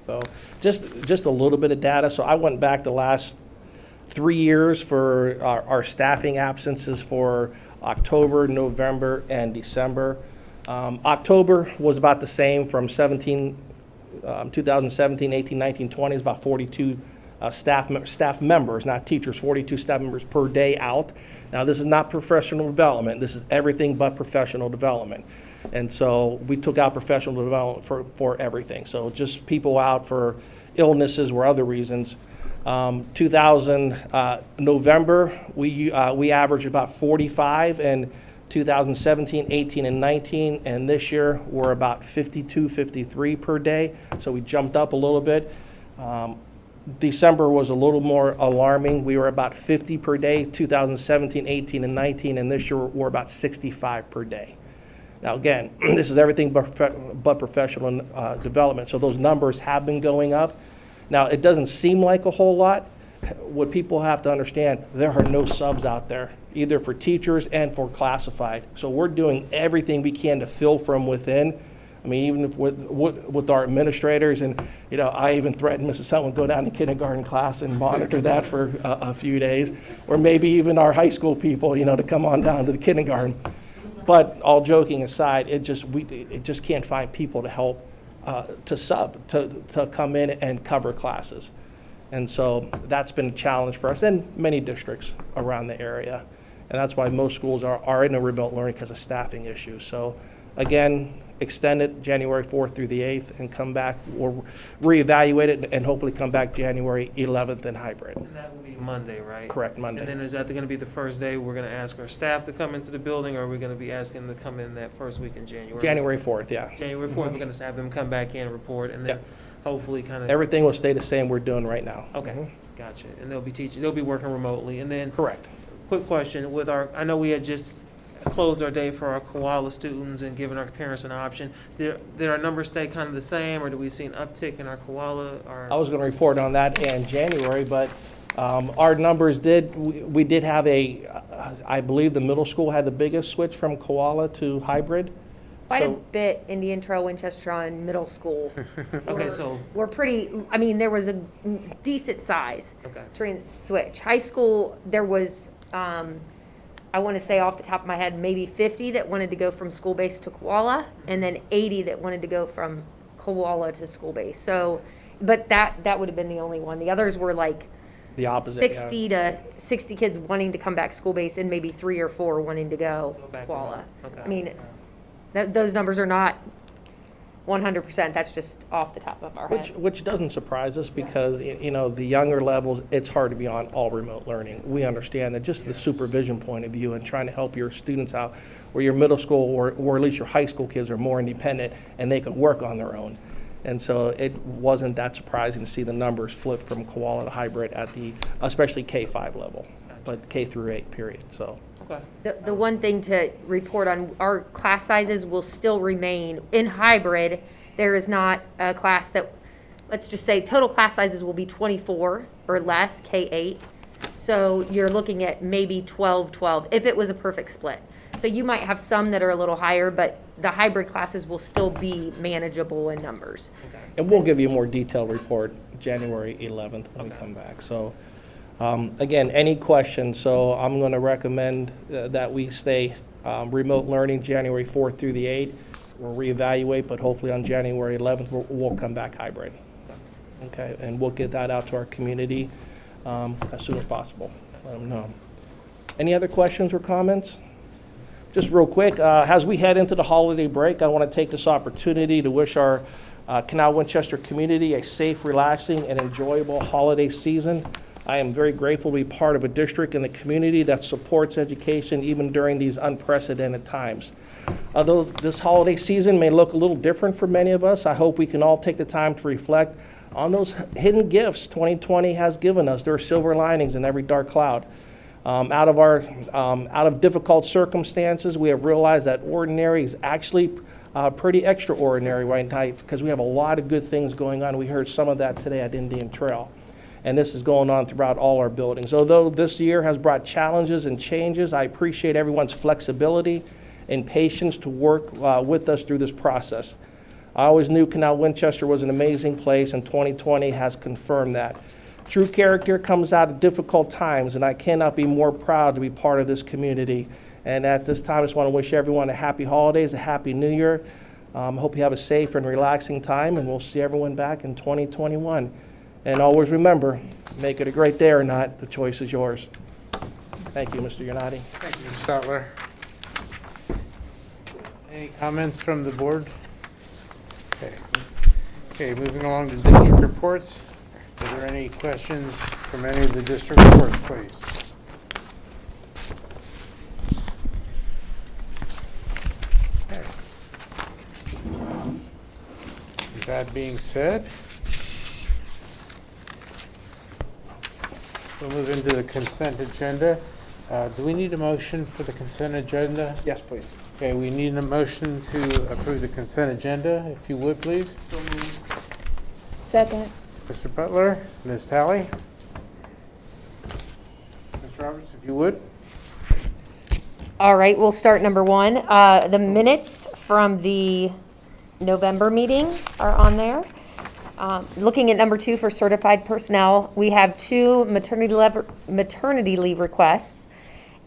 S9: So just a little bit of data. So I went back the last 3 years for our staffing absences for October, November, and December. October was about the same from 17 2017, 18, 19, 20 is about 42 staff members, not teachers, 42 staff members per day out. Now, this is not professional development. This is everything but professional development. And so we took out professional development for everything. So just people out for illnesses or other reasons. 2000 we averaged about 45, and 2017, 18, and 19, and this year we're about 52, 53 per day. So we jumped up a little bit. December was a little more alarming. We were about 50 per day, 2017, 18, and 19, and this year we're about 65 per day. Now, again, this is everything but professional development, so those numbers have been going up. Now, it doesn't seem like a whole lot. What people have to understand, there are no subs out there, either for teachers and for classified. So we're doing everything we can to fill from within. I mean, even with our administrators, and I even threatened Mrs. Sutton would go down to kindergarten class and monitor that for a few days, or maybe even our high school people, to come on down to the kindergarten. But all joking aside, it just can't find people to help to come in and cover classes. And so that's been a challenge for us and many districts around the area. And that's why most schools are in a remote learning because of staffing issues. So again, extend it January 4th through the 8th and come back or reevaluate it and hopefully come back January 11th in hybrid.
S3: And that will be Monday, right?
S9: Correct, Monday.
S3: And then is that going to be the first day we're going to ask our staff to come into the building, or are we going to be asking them to come in that first week in January?
S9: January 4th, yeah.
S3: January 4th, we're going to have them come back in, report, and then hopefully kind of...
S9: Everything will stay the same we're doing right now.
S3: Okay, gotcha. And they'll be working remotely. And then...
S9: Correct.
S3: Quick question, I know we had just closed our day for our koala students and given our parents an option. Did our numbers stay kind of the same, or do we see an uptick in our koala?
S9: I was going to report on that in January, but our numbers we did have I believe the middle school had the biggest switch from koala to hybrid.
S10: Quite a bit Indian Trail, Winchester on middle school.
S3: Okay, so...
S10: We're pretty, there was a decent size switch. High school, there was... I want to say off the top of my head, maybe 50 that wanted to go from school-based to koala, and then 80 that wanted to go from koala to school-based. So, but that would have been the only one. The others were like
S9: the opposite,
S10: 60 to 60 kids wanting to come back school-based, and maybe 3 or 4 wanting to go koala.
S3: Okay.
S10: Those numbers are not 100%. That's just off the top of our head.
S9: Which doesn't surprise us because, the younger levels, it's hard to be on all remote learning. We understand that just the supervision point of view and trying to help your students out where your middle school or at least your high school kids are more independent and they can work on their own. And so it wasn't that surprising to see the numbers flip from koala to hybrid at especially K-5 level, but K through 8 period, so.
S3: Okay.
S10: The one thing to report on, our class sizes will still remain in hybrid. There is not a class that, let's just say total class sizes will be 24 or less, K-8. So you're looking at maybe 12 if it was a perfect split. So you might have some that are a little higher, but the hybrid classes will still be manageable in numbers.
S3: Okay.
S9: And we'll give you a more detailed report January 11th when we come back. So. Again, any questions? So I'm going to recommend that we stay remote learning January 4th through the 8th. We'll reevaluate, but hopefully on January 11th, we'll come back hybrid. Okay, and we'll get that out to our community as soon as possible. Let them know. Any other questions or comments? Just real quick, as we head into the holiday break, I want to take this opportunity to wish our Canal Winchester community a safe, relaxing, and enjoyable holiday season. I am very grateful to be part of a district in the community that supports education even during these unprecedented times. Although this holiday season may look a little different for many of us, I hope we can all take the time to reflect on those hidden gifts 2020 has given us. There are silver linings in every dark cloud. Out of difficult circumstances, we have realized that ordinary is actually pretty extraordinary right now because we have a lot of good things going on. We heard some of that today at Indian Trail. And this is going on throughout all our buildings. Although this year has brought challenges and changes, I appreciate everyone's flexibility and patience to work with us through this process. I always knew Canal Winchester was an amazing place, and 2020 has confirmed that. True character comes out of difficult times, and I cannot be more proud to be part of this community. And at this time, I just want to wish everyone a happy holidays, a happy new year. Hope you have a safe and relaxing time, and we'll see everyone back in 2021. And always remember, make it a great day or not, the choice is yours. Thank you, Mr. Yanati.
S1: Thank you, Mr. Stotler. Any comments from the board? Okay. Okay, moving along to district reports. Are there any questions from any of the district reports, please? Okay. With that being said, we'll move into the consent agenda. Do we need a motion for the consent agenda?
S2: Yes, please.
S1: Okay, we need a motion to approve the consent agenda, if you would, please.
S10: Second.
S1: Mr. Butler, Ms. Talley. Mr. Roberts, if you would.
S10: All right, we'll start number one. The minutes from the November meeting are on there. Looking at number two for certified personnel, we have 2 maternity leave requests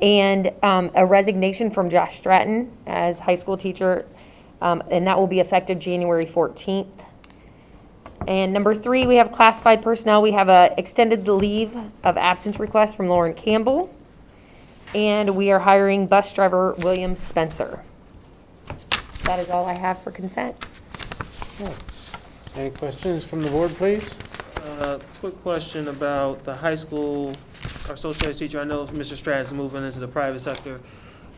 S10: and a resignation from Josh Stratton as high school teacher, and that will be effective January 14th. And number 3, we have classified personnel. We have a extended leave of absence request from Lauren Campbell, and we are hiring bus driver William Spencer. That is all I have for consent.
S1: Any questions from the board, please?
S3: Quick question about the high school, our social studies teacher. I know Mr. Stratton's moving into the private sector.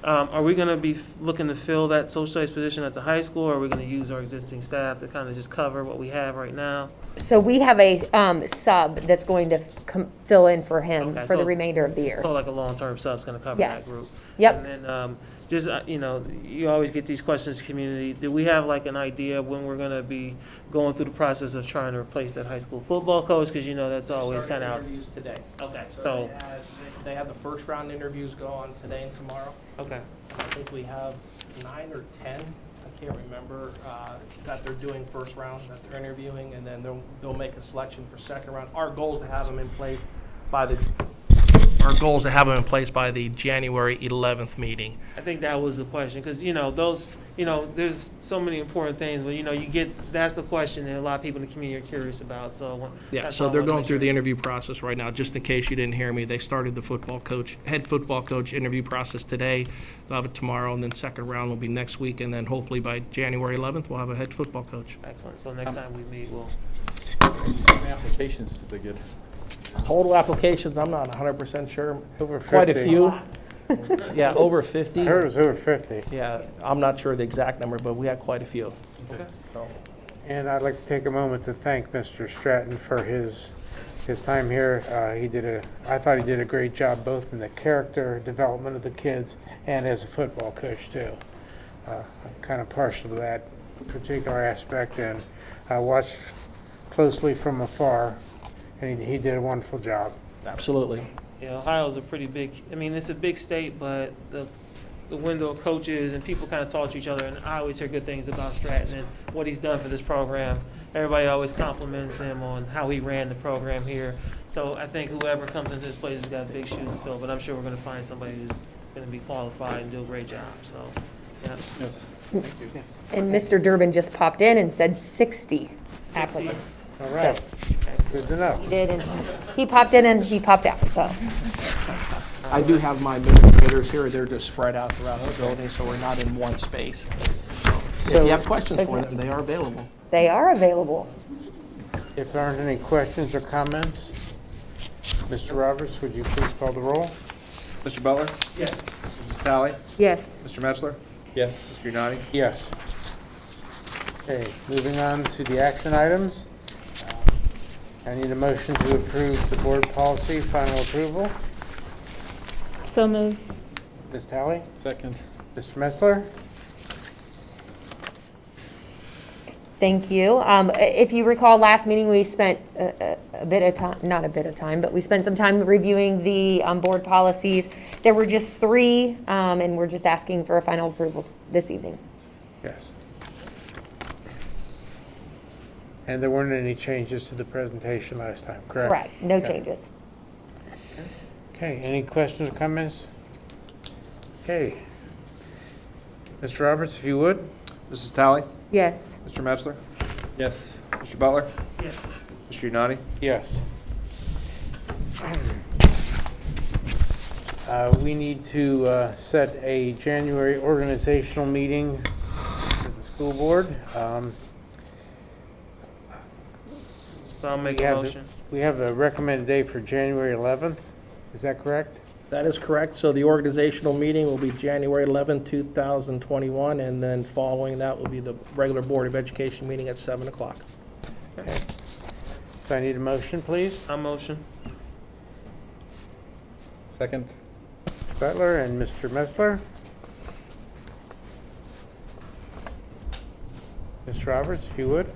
S3: Are we going to be looking to fill that social studies position at the high school, or are we going to use our existing staff to kind of just cover what we have right now?
S10: So we have a sub that's going to fill in for him
S3: Okay,
S10: for
S3: so
S10: the
S3: it's-
S10: remainder of the year.
S3: So like a long-term sub's going to cover
S10: Yes.
S3: that group?
S10: Yep.
S3: And then you always get these questions, community. Do we have like an idea of when we're going to be going through the process of trying to replace that high school football coach? Because that's always kind of out.
S9: Interviews today.
S3: Okay,
S9: So
S3: so,
S9: they have the first round interviews go on today and tomorrow.
S3: okay.
S9: I think we have 9 or 10, I can't remember, that they're doing first round, that they're interviewing, and then they'll make a selection for second round. Our goal is to have them in place by the January 11th meeting.
S3: I think that was the question, because, there's so many important things, but, that's the question that a lot of people in the community are curious about, so.
S9: Yeah,
S3: that's
S9: so
S3: all I
S9: they're
S3: wanted to
S9: going through
S3: make
S9: the
S3: sure.
S9: interview process right now. Just in case you didn't hear me, they started the head football coach interview process today. They'll have it tomorrow, and then second round will be next week, and then hopefully by January 11th, we'll have a head football coach.
S3: Excellent, so next time we meet, we'll.
S2: How many applications did they get?
S9: Total applications, I'm not 100% sure.
S1: Over
S9: Quite a
S1: 50.
S9: few. Yeah, over 50.
S1: I heard it was over 50.
S9: Yeah, I'm not sure the exact number, but we had quite a few.
S3: Okay.
S9: So,
S1: And I'd like to take a moment to thank Mr. Stratton for his time here. I thought he did a great job both in the character development of the kids and as a football coach too. I'm kind of partial to that particular aspect, and I watched closely from afar, and he did a wonderful job.
S9: absolutely.
S3: Yeah, Ohio's a pretty big, it's a big state, but the window of coaches and people kind of talk to each other, and I always hear good things about Stratton and what he's done for this program. Everybody always compliments him on how he ran the program here. So I think whoever comes into this place has got big shoes to fill, but I'm sure we're going to find somebody who's going to be qualified and do a great job, so, yeah.
S2: Yes. Thank you. Yes.
S10: And Mr. Durbin just popped in and said 60 applicants.
S1: All right,
S10: So
S1: good to know.
S10: he did, and he popped in and he popped out, so.
S9: I do have my administrators here. They're just spread out throughout the building, so we're not in one space. If you have questions for them, they are available.
S10: They are available.
S1: If there aren't any questions or comments, Mr. Roberts, would you please call the roll?
S4: Mr. Butler?
S3: Yes.
S4: Mrs. Talley?
S10: Yes.
S4: Mr. Metzler?
S2: Yes.
S4: Mr. Yanati?
S1: Yes. Okay, moving on to the action items. I need a motion to approve the board policy final approval.
S5: So moved.
S1: Ms. Talley?
S2: Second.
S1: Mr. Metzler?
S10: Thank you. If you recall, last meeting, we spent a bit of time, not a bit of time, but we spent some time reviewing the board policies. There were just 3, and we're just asking for a final approval this evening.
S1: Yes. And there weren't any changes to the presentation last time, correct?
S10: Correct, no
S1: Okay.
S10: changes.
S1: Okay, any questions or comments? Okay. Mr. Roberts, if you would.
S4: Mrs. Talley?
S10: Yes.
S4: Mr. Metzler?
S2: Yes.
S4: Mr. Butler?
S3: Yes.
S4: Mr. Unati?
S1: Yes. We need to set a January organizational meeting for the school board.
S3: So I'll make
S1: We
S3: a
S1: have
S3: motion.
S1: We have a recommended date for January 11th. Is that correct?
S9: That is correct. So the organizational meeting will be January 11, 2021, and then following that will be the regular Board of Education meeting at 7 o'clock.
S1: Okay. So I need a motion, please.
S3: I motion.
S2: Second?
S1: Butler and Mr. Metzler. Mr. Roberts, if you would.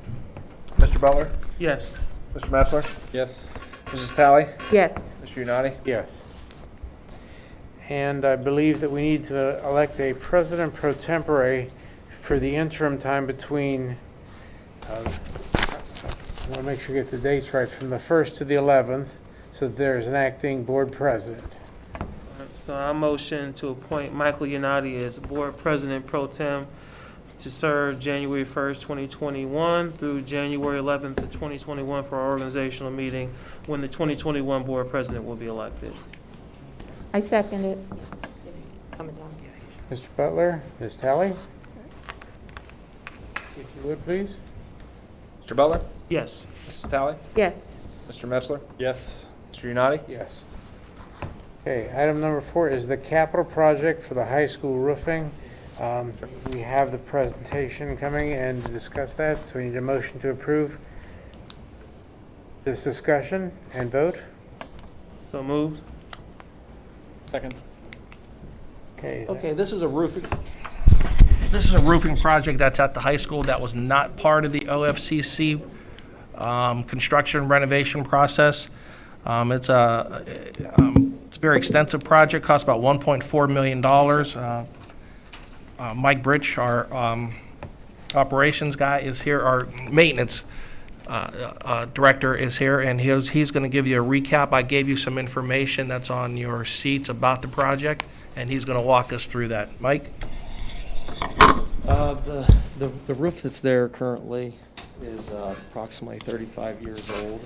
S4: Mr. Butler?
S3: Yes.
S4: Mr. Metzler?
S2: Yes.
S4: Mrs. Talley?
S10: Yes.
S4: Mr. Unati?
S1: Yes. And I believe that we need to elect a president pro tempore for the interim time between, I want to make sure I get the dates right, from the 1st to the 11th, so that there's an acting board president.
S3: So I motion to appoint Michael Yanati as Board President Pro Tem to serve January 1st, 2021 through January 11th of 2021 for our organizational meeting when the 2021 Board President will be elected.
S10: I second it. Coming down.
S1: Mr. Butler, Ms. Talley? If you would, please.
S4: Mr. Butler?
S3: Yes.
S4: Mrs. Talley?
S10: Yes.
S4: Mr. Metzler?
S2: Yes.
S4: Mr. Unati?
S1: Yes. Okay, item number 4 is the capital project for the high school roofing. We have the presentation coming and to discuss that, so we need a motion to approve this discussion and vote.
S3: So moved.
S2: Second?
S1: Okay.
S9: Okay, this is a roofing project that's at the high school that was not part of the OFCC construction renovation process. It's a very extensive project, costs about $1.4 million. Mike Britch, our operations guy, is here. Our maintenance director is here, and he's going to give you a recap. I gave you some information that's on your seats about the project, and he's going to walk us through that. Mike?
S12: The roof that's there currently is approximately 35 years old.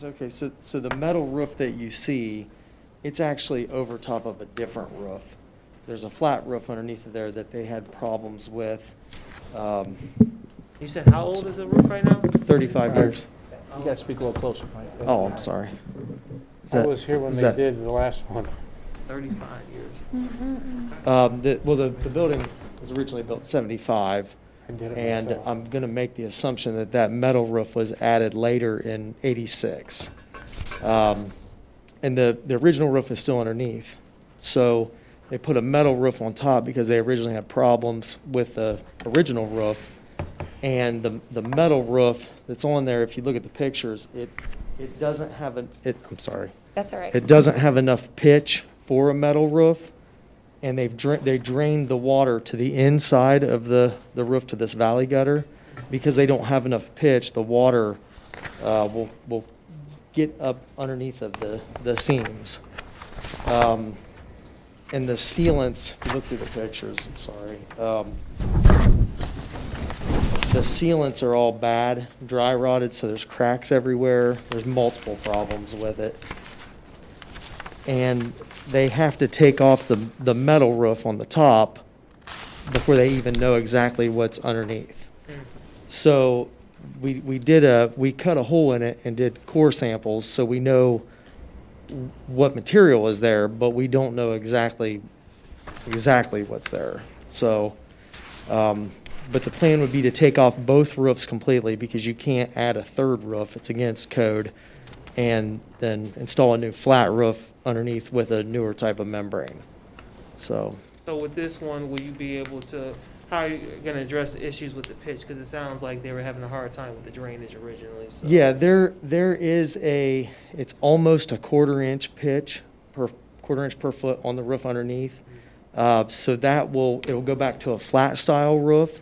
S12: Okay, so the metal roof that you see, it's actually over top of a different roof. There's a flat roof underneath of there that they had problems with.
S3: You said how old is the roof right now?
S12: 35 years.
S9: You got to speak a little closer, Mike.
S12: Oh, I'm sorry.
S1: I was here when they did the last one.
S3: 35 years.
S12: The building was originally built in 75.
S1: I did it
S12: And
S1: myself.
S12: I'm going to make the assumption that that metal roof was added later in 86. And the original roof is still underneath. So they put a metal roof on top because they originally had problems with the original roof. And the metal roof that's on there, if you look at the pictures, it doesn't have I'm sorry.
S10: That's all right.
S12: It doesn't have enough pitch for a metal roof. And they drained the water to the inside of the roof to this valley gutter. Because they don't have enough pitch, the water will get up underneath of the seams. And the sealants, if you look through the pictures, I'm sorry. The sealants are all bad, dry rotted, so there's cracks everywhere. There's multiple problems with it. And they have to take off the metal roof on the top before they even know exactly what's underneath. So we cut a hole in it and did core samples so we know what material is there, but we don't know exactly what's there. So, but the plan would be to take off both roofs completely because you can't add a third roof. It's against code. And then install a new flat roof underneath with a newer type of membrane. So
S3: with this one, will you be able to, how are you going to address the issues with the pitch? Because it sounds like they were having a hard time with the drainage originally. So.
S12: yeah, there is it's almost a quarter-inch per foot on the roof underneath. So it'll go back to a flat style roof.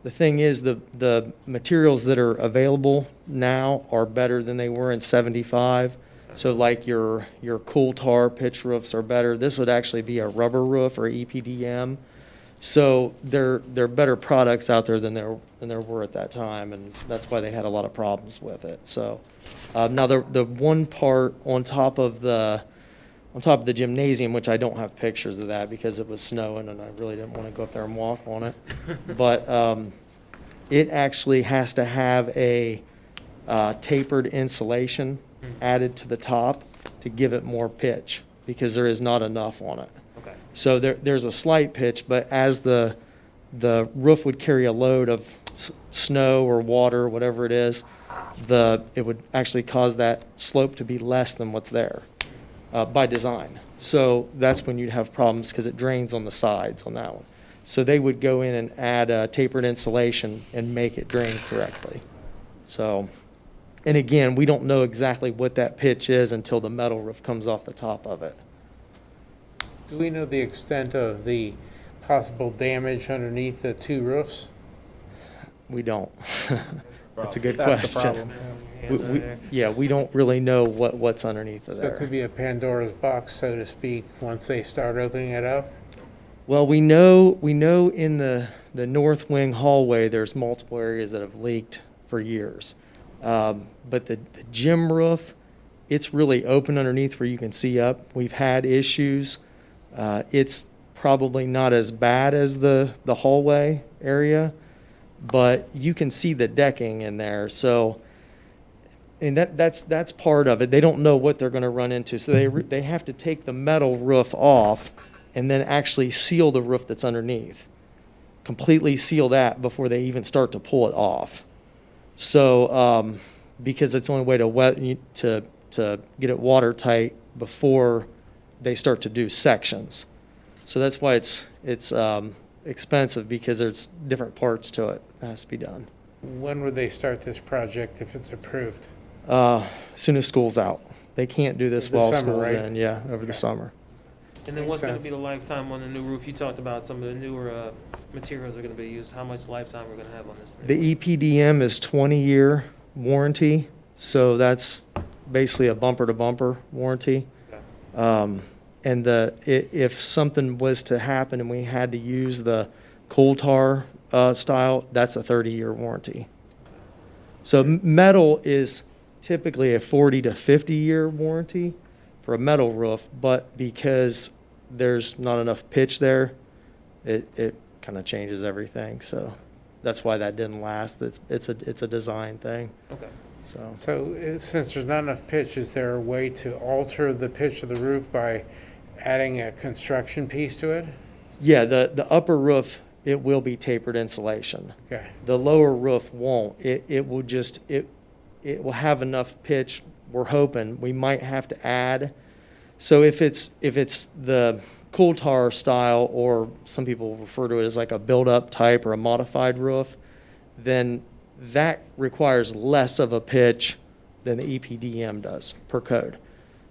S12: The thing is, the materials that are available now are better than they were in 75. So like your coal tar pitch roofs are better. This would actually be a rubber roof or EPDM. So they're better products out there than there were at that time, and that's why they had a lot of problems with it. So now the one part on top of the gymnasium, which I don't have pictures of that because it was snowing and I really didn't want to go up there and walk on it, but it actually has to have a tapered insulation added to the top to give it more pitch because there is not enough on it.
S3: Okay.
S12: So there's a slight pitch, but as the roof would carry a load of snow or water, whatever it is, it would actually cause that slope to be less than what's there by design. So that's when you'd have problems because it drains on the sides on that one. So they would go in and add tapered insulation and make it drain correctly. So, and again, we don't know exactly what that pitch is until the metal roof comes off the top of it.
S1: Do we know the extent of the possible damage underneath the two roofs?
S12: We don't. That's a good
S4: That's the
S12: question.
S4: problem.
S12: We don't really know what's underneath of
S1: So
S12: there.
S1: it could be a Pandora's box, so to speak, once they start opening it up?
S12: Well, we know in the north wing hallway, there's multiple areas that have leaked for years. But the gym roof, it's really open underneath where you can see up. We've had issues. It's probably not as bad as the hallway area, but you can see the decking in there. So, and that's part of it. They don't know what they're going to run into. So they have to take the metal roof off and then actually seal the roof that's underneath. Completely seal that before they even start to pull it off. So, because it's the only way to get it watertight before they start to do sections. So that's why it's expensive, because there's different parts to it that has to be done.
S1: When would they start this project if it's approved?
S12: As soon as school's out. They can't do this
S1: So the
S12: while
S1: summer,
S12: school's
S1: right?
S12: in, over the summer.
S3: And then
S1: Makes
S3: what's gonna
S1: sense.
S3: be the lifetime on the new roof? You talked about some of the newer materials are gonna be used. How much lifetime we're gonna have on this?
S12: The EPDM is 20-year warranty, so that's basically a bumper-to-bumper warranty.
S3: Okay.
S12: And if something was to happen and we had to use the coal tar style, that's a 30-year warranty. So metal is typically a 40 to 50-year warranty for a metal roof, but because there's not enough pitch there, it kind of changes everything. So that's why that didn't last. It's a design thing.
S3: Okay.
S12: So
S1: Since there's not enough pitch, is there a way to alter the pitch of the roof by adding a construction piece to it?
S12: yeah, the upper roof, it will be tapered insulation.
S1: Okay.
S12: The lower roof won't. It will have enough pitch. We're hoping we might have to add. So if it's the coal tar style, or some people refer to it as like a build-up type or a modified roof, then that requires less of a pitch than the EPDM does per code.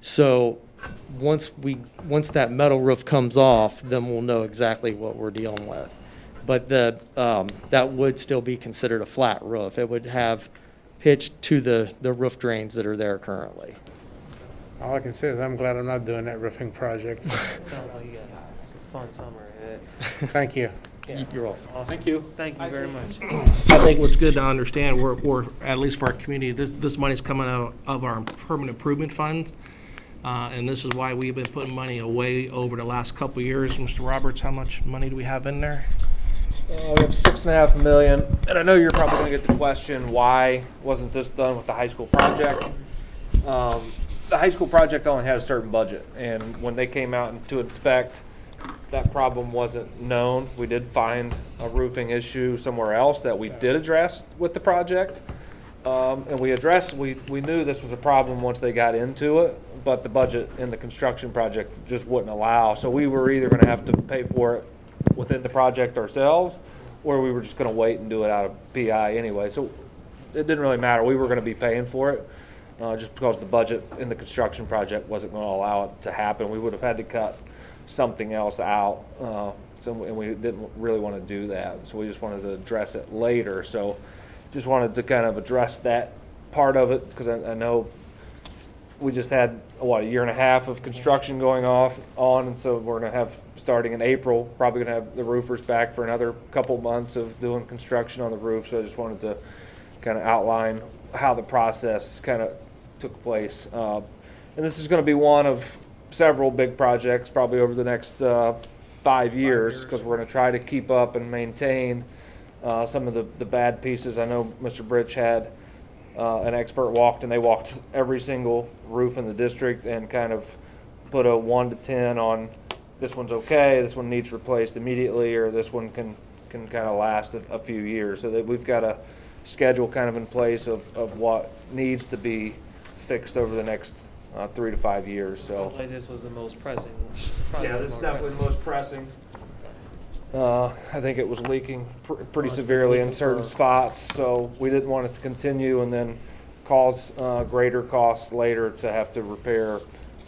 S12: So once that metal roof comes off, then we'll know exactly what we're dealing with. But that would still be considered a flat roof. It would have pitch to the roof drains that are there currently.
S1: All I can say is I'm glad I'm not doing that roofing project.
S3: Sounds like you got some fun summer ahead.
S1: Thank you.
S3: Yeah.
S12: You're welcome.
S3: Awesome.
S2: Thank you.
S3: Thank you very much.
S9: I think what's good to understand, we're at least for our community, this money's coming out of our permanent improvement fund. And this is why we've been putting money away over the last couple of years. Mr. Roberts, how much money do we have in there?
S4: We have $6.5 million, and I know you're probably going to get the question, why wasn't this done with the high school project? The high school project only had a certain budget, and when they came out to inspect, that problem wasn't known. We did find a roofing issue somewhere else that we did address with the project. And we knew this was a problem once they got into it, but the budget in the construction project just wouldn't allow. So we were either going to have to pay for it within the project ourselves, or we were just going to wait and do it out of PI anyway. So it didn't really matter. We were going to be paying for it just because the budget in the construction project wasn't going to allow it to happen. We would have had to cut something else out, and we didn't really want to do that. So we just wanted to address it later. So just wanted to kind of address that part of it, because I know we just had, a year and a half of construction going on, and so we're gonna have, starting in April, probably gonna have the roofers back for another couple months of doing construction on the roof, so I just wanted to kind of outline how the process kind of took place. And this is gonna be one of several big projects, probably over the next 5 years, because we're gonna try to keep up and maintain some of the bad pieces. I know Mr. Bridge had an expert walked, and they walked every single roof in the district and kind of put a 1 to 10 on this one's okay, this one needs replaced immediately, or this one can kind of last a few years. So that we've got a schedule kind of in place of what needs to be fixed over the next 3 to 5 years. So
S3: Like this was the most pressing.
S4: yeah, this is definitely the most pressing. I think it was leaking pretty severely in certain spots, so we didn't want it to continue and then cause greater costs later to have to repair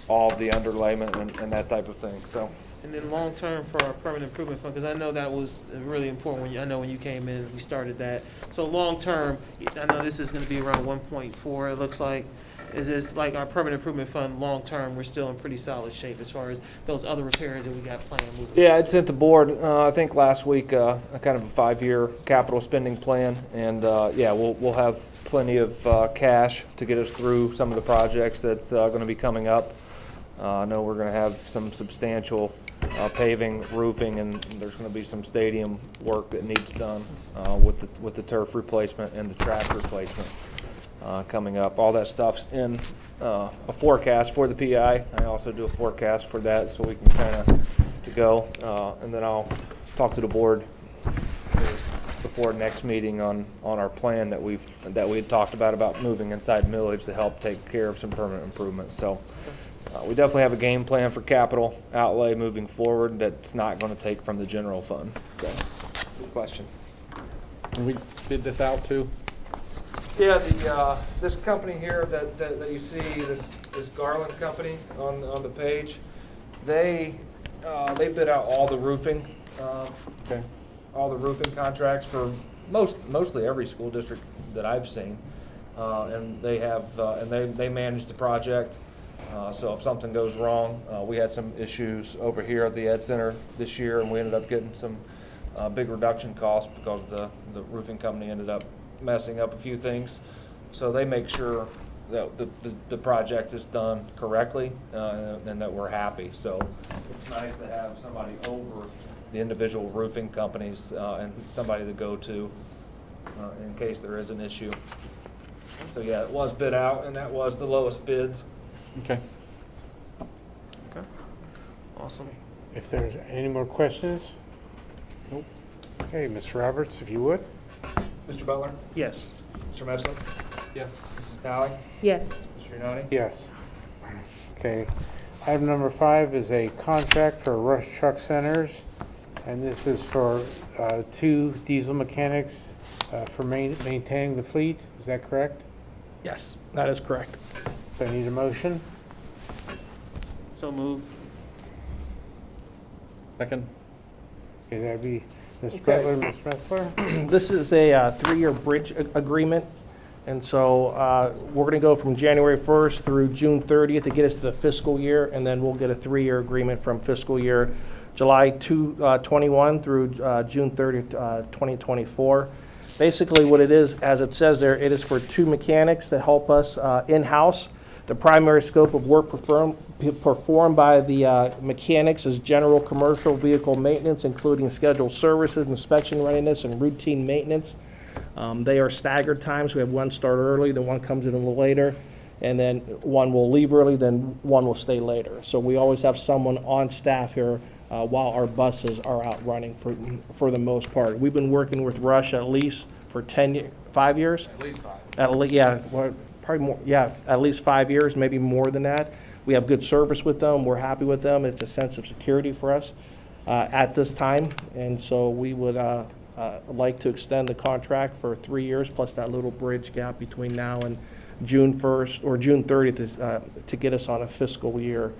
S4: all the underlayment and that type of thing. So.
S3: And then long-term for our permanent improvement fund, because I know that was really important when you came in, we started that. So long-term, I know this is gonna be around 1.4, it looks like. Is this like our permanent improvement fund, long-term, we're still in pretty solid shape as far as those other repairs that we got planned moving?
S4: Yeah, I sent the board, I think last week, a kind of a 5-year capital spending plan. And, yeah, we'll have plenty of cash to get us through some of the projects that's gonna be coming up. I know we're gonna have some substantial paving, roofing, and there's going to be some stadium work that needs done with the turf replacement and the track replacement coming up. All that stuff's in a forecast for the PI. I also do a forecast for that, so we can kind of to go, and then I'll talk to the board before next meeting on our plan that we had talked about moving inside millage to help take care of some permanent improvements. So. We definitely have a game plan for capital outlay moving forward that's not going to take from the general fund. So, good question.
S2: And we bid this out too?
S4: Yeah, this company here that you see, this Garland company on the page, they bid out all the roofing, all the roofing contracts for mostly every school district that I've seen, and they have and they manage the project. So if something goes wrong, we had some issues over here at the Ed Center this year, and we ended up getting some big reduction costs because the roofing company ended up messing up a few things. So they make sure that the project is done correctly and that we're happy. So it's nice to have somebody over the individual roofing companies and somebody to go to in case there is an issue. So yeah, it was bid out, and that was the lowest bids.
S2: Okay.
S3: Okay. Awesome.
S1: If there's any more questions? Nope. Okay, Mr. Roberts, if you would.
S4: Mr. Butler?
S3: Yes.
S4: Mr. Metzler? Yes. Mrs. Talley?
S5: Yes.
S4: Mr. Unati?
S1: Yes. Okay. Item number 5 is a contract for Rush Truck Centers, and this is for 2 diesel mechanics for maintaining the fleet. Is that correct?
S9: Yes, that is correct.
S1: So I need a motion.
S3: So move.
S2: Second?
S1: Okay, that'd be Mr.
S9: Okay.
S1: Butler, Ms. Messler.
S9: This is a 3-year bridge agreement, and so we're going to go from January 1st through June 30th to get us to the fiscal year, and then we'll get a 3-year agreement from fiscal year July 21 through June 30th, 2024. Basically what it is, as it says there, it is for 2 mechanics to help us in-house. The primary scope of work performed by the mechanics is general commercial vehicle maintenance, including scheduled services, inspection readiness, and routine maintenance. They are staggered times. We have one start early, then one comes in a little later, and then one will leave early, then one will stay later. So we always have someone on staff here while our buses are out running for the most part. We've been working with Rush at least for 5 years?
S4: At least 5.
S9: Probably more, at least 5 years, maybe more than that. We have good service with them. We're happy with them. It's a sense of security for us at this time. And so we would like to extend the contract for 3 years, plus that little bridge gap between now and June 1st or June 30th is, to get us on a fiscal year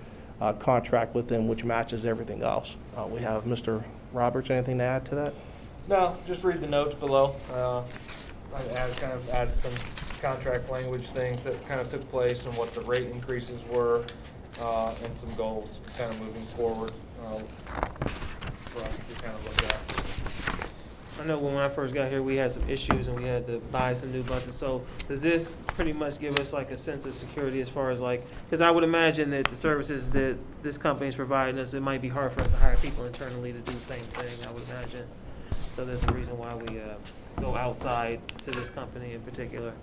S9: contract with them, which matches everything else. We have Mr. Roberts, anything to add to that?
S4: No, just read the notes below. I kind of added some contract language things that kind of took place and what the rate increases were, and some goals kind of moving forward for us to kind of look at.
S3: I know when I first got here, we had some issues and we had to buy some new buses. So does this pretty much give us like a sense of security as far as like, because I would imagine that the services that this company is providing us, it might be hard for us to hire people internally to do the same thing, I would imagine. So there's a reason why we go outside to this company in particular.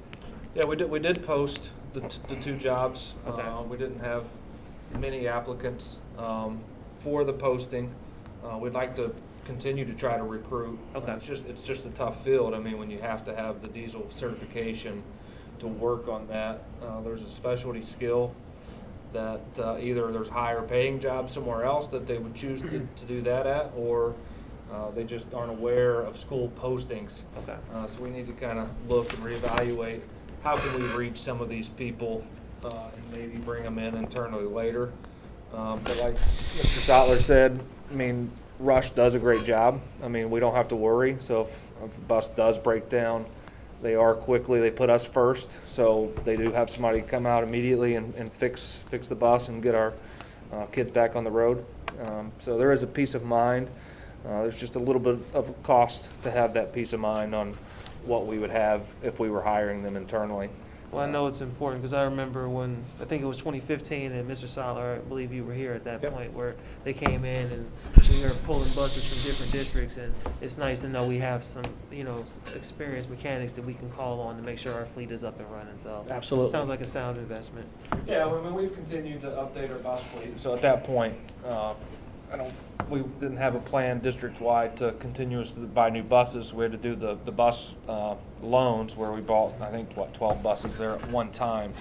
S4: Yeah, we did post the 2 jobs.
S3: Okay.
S4: We didn't have many applicants for the posting. We'd like to continue to try to recruit.
S3: Okay.
S4: It's just a tough field. I mean, when you have to have the diesel certification to work on that, there's a specialty skill that either there's higher paying jobs somewhere else that they would choose to do that at, or they just aren't aware of school postings.
S3: Okay.
S4: So we need to kind of look and reevaluate how can we reach some of these people and maybe bring them in internally later. But like Mr. Sotler said, I mean, Rush does a great job. I mean, we don't have to worry. So if a bus does break down, they put us first. So they do have somebody come out immediately and fix the bus and get our kids back on the road. So there is a peace of mind. There's just a little bit of cost to have that peace of mind on what we would have if we were hiring them internally.
S3: Well, I know it's important because I remember when, I think it was 2015, and Mr. Soller, I believe you were here at that point, where they came in and we were pulling buses from different districts, and it's nice to know we have some, experienced mechanics that we can call on to make sure our fleet is up and running, so.
S9: Absolutely.
S3: It sounds like a sound investment.
S4: Yeah, I mean, we've continued to update our bus fleet. So at that point, we didn't have a plan district-wide to continuously buy new buses. We had to do the bus loans where we bought, I think, 12 buses there at one time.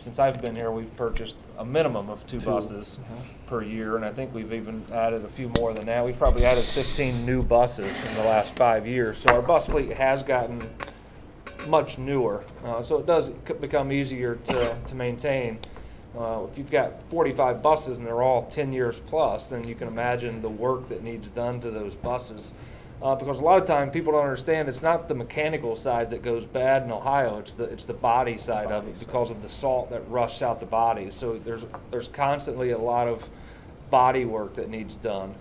S4: Since I've been here, we've purchased a minimum of 2 buses per year, and I think we've even added a few more than that. We've probably added 15 new buses in the last 5 years. So our bus fleet has gotten much newer. So it does become easier to maintain. If you've got 45 buses and they're all 10 years plus, then you can imagine the work that needs done to those buses. Because a lot of time people don't understand it's not the mechanical side that goes bad in Ohio, it's the body side of it because of the salt that rushes out the bodies. So there's constantly a lot of body work that needs done.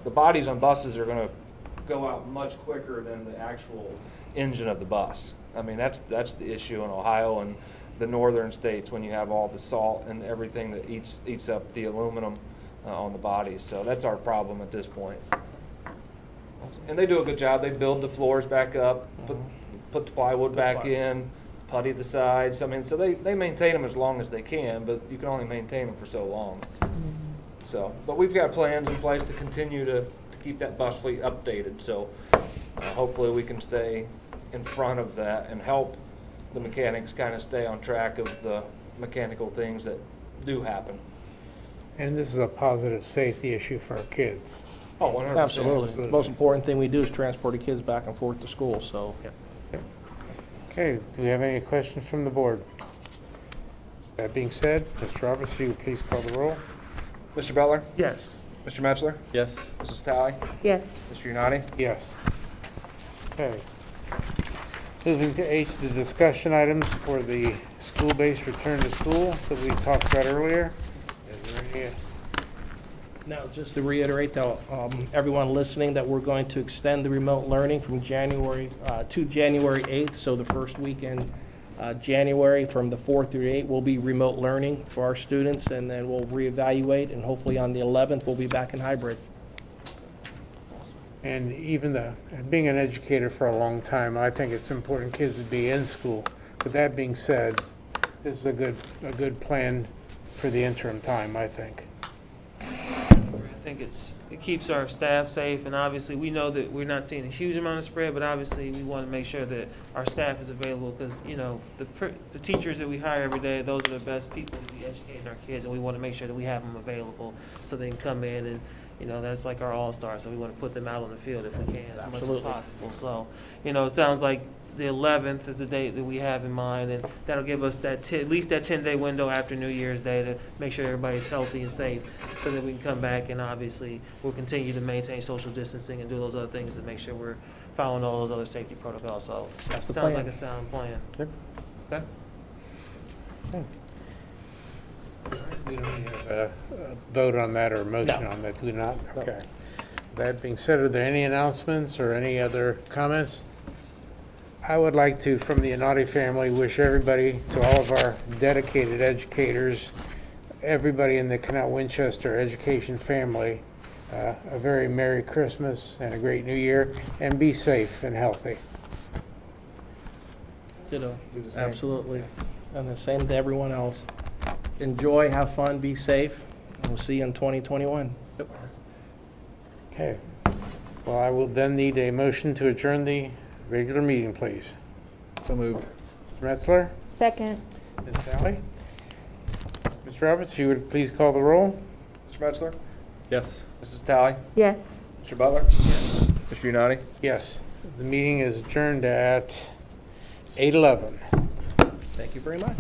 S4: The bodies on buses are going to go out much quicker than the actual engine of the bus. I mean, that's the issue in Ohio and the northern states when you have all the salt and everything that eats up the aluminum on the bodies. So that's our problem at this point. And they do a good job. They build the floors back up, put the plywood back in, putty the sides. I mean, so they maintain them as long as they can, but you can only maintain them for so long. So, but we've got plans in place to continue to keep that bus fleet updated. So hopefully we can stay in front of that and help the mechanics kind of stay on track of the mechanical things that do happen.
S1: And this is a positive safety issue for our kids.
S4: Oh, 100%.
S9: Absolutely. The most important thing we do is transport the kids back and forth to school, so.
S1: Okay, do we have any questions from the board? That being said, Mr. Roberts, will you please call the roll?
S4: Mr. Butler?
S3: Yes.
S4: Mr. Metzler?
S2: Yes.
S4: Mrs. Talley?
S10: Yes.
S4: Mr. Unati?
S1: Yes. Okay. Moving to H, the discussion items for the school-based return to school that we talked about earlier. Is there any?
S9: Now, just to reiterate to everyone listening that we're going to extend the remote learning from January to January 8th. So the first weekend, January from the 4th through the 8th will be remote learning for our students, and then we'll reevaluate, and hopefully on the 11th we'll be back in hybrid.
S1: And even being an educator for a long time, I think it's important kids to be in school. With that being said, this is a good plan for the interim time, I think.
S3: I think it keeps our staff safe, and obviously we know that we're not seeing a huge amount of spread, but obviously we want to make sure that our staff is available because, the teachers that we hire every day, those are the best people to be educating our kids, and we want to make sure that we have them available so they can come in and, that's like our all-stars, so we want to put them out on the field if we can as much as possible. So, it sounds like the 11th is the date that we have in mind, and that'll give us that at least that 10-day window after New Year's Day to make sure everybody's healthy and safe so that we can come back, and obviously we'll continue to maintain social distancing and do those other things to make sure we're following all those other safety protocols. So
S9: That's the
S3: sounds
S9: plan.
S3: like a sound plan.
S2: Yep.
S3: Okay.
S1: We don't have a vote on that or a motion on that, do we not? Okay. That being said, are there any announcements or any other comments? I would like to, from the Yanati family, wish everybody, to all of our dedicated educators, everybody in the Canal Winchester education family, a very Merry Christmas and a great New Year, and be safe and healthy.
S9: Ditto.
S4: Do the same.
S9: Absolutely. And the same to everyone else. Enjoy, have fun, be safe, and we'll see you in 2021.
S1: Okay. Well, I will then need a motion to adjourn the regular meeting, please.
S2: So moved.
S1: Mr. Metzler?
S10: Second.
S1: Ms. Talley? Mr. Roberts, if you would please call the roll?
S4: Mr. Metzler,
S2: Yes.
S4: Mrs. Talley,
S10: Yes.
S4: Mr. Butler, Mr. Unati.
S1: Yes. The meeting is adjourned at 8:11.
S9: Thank you very much.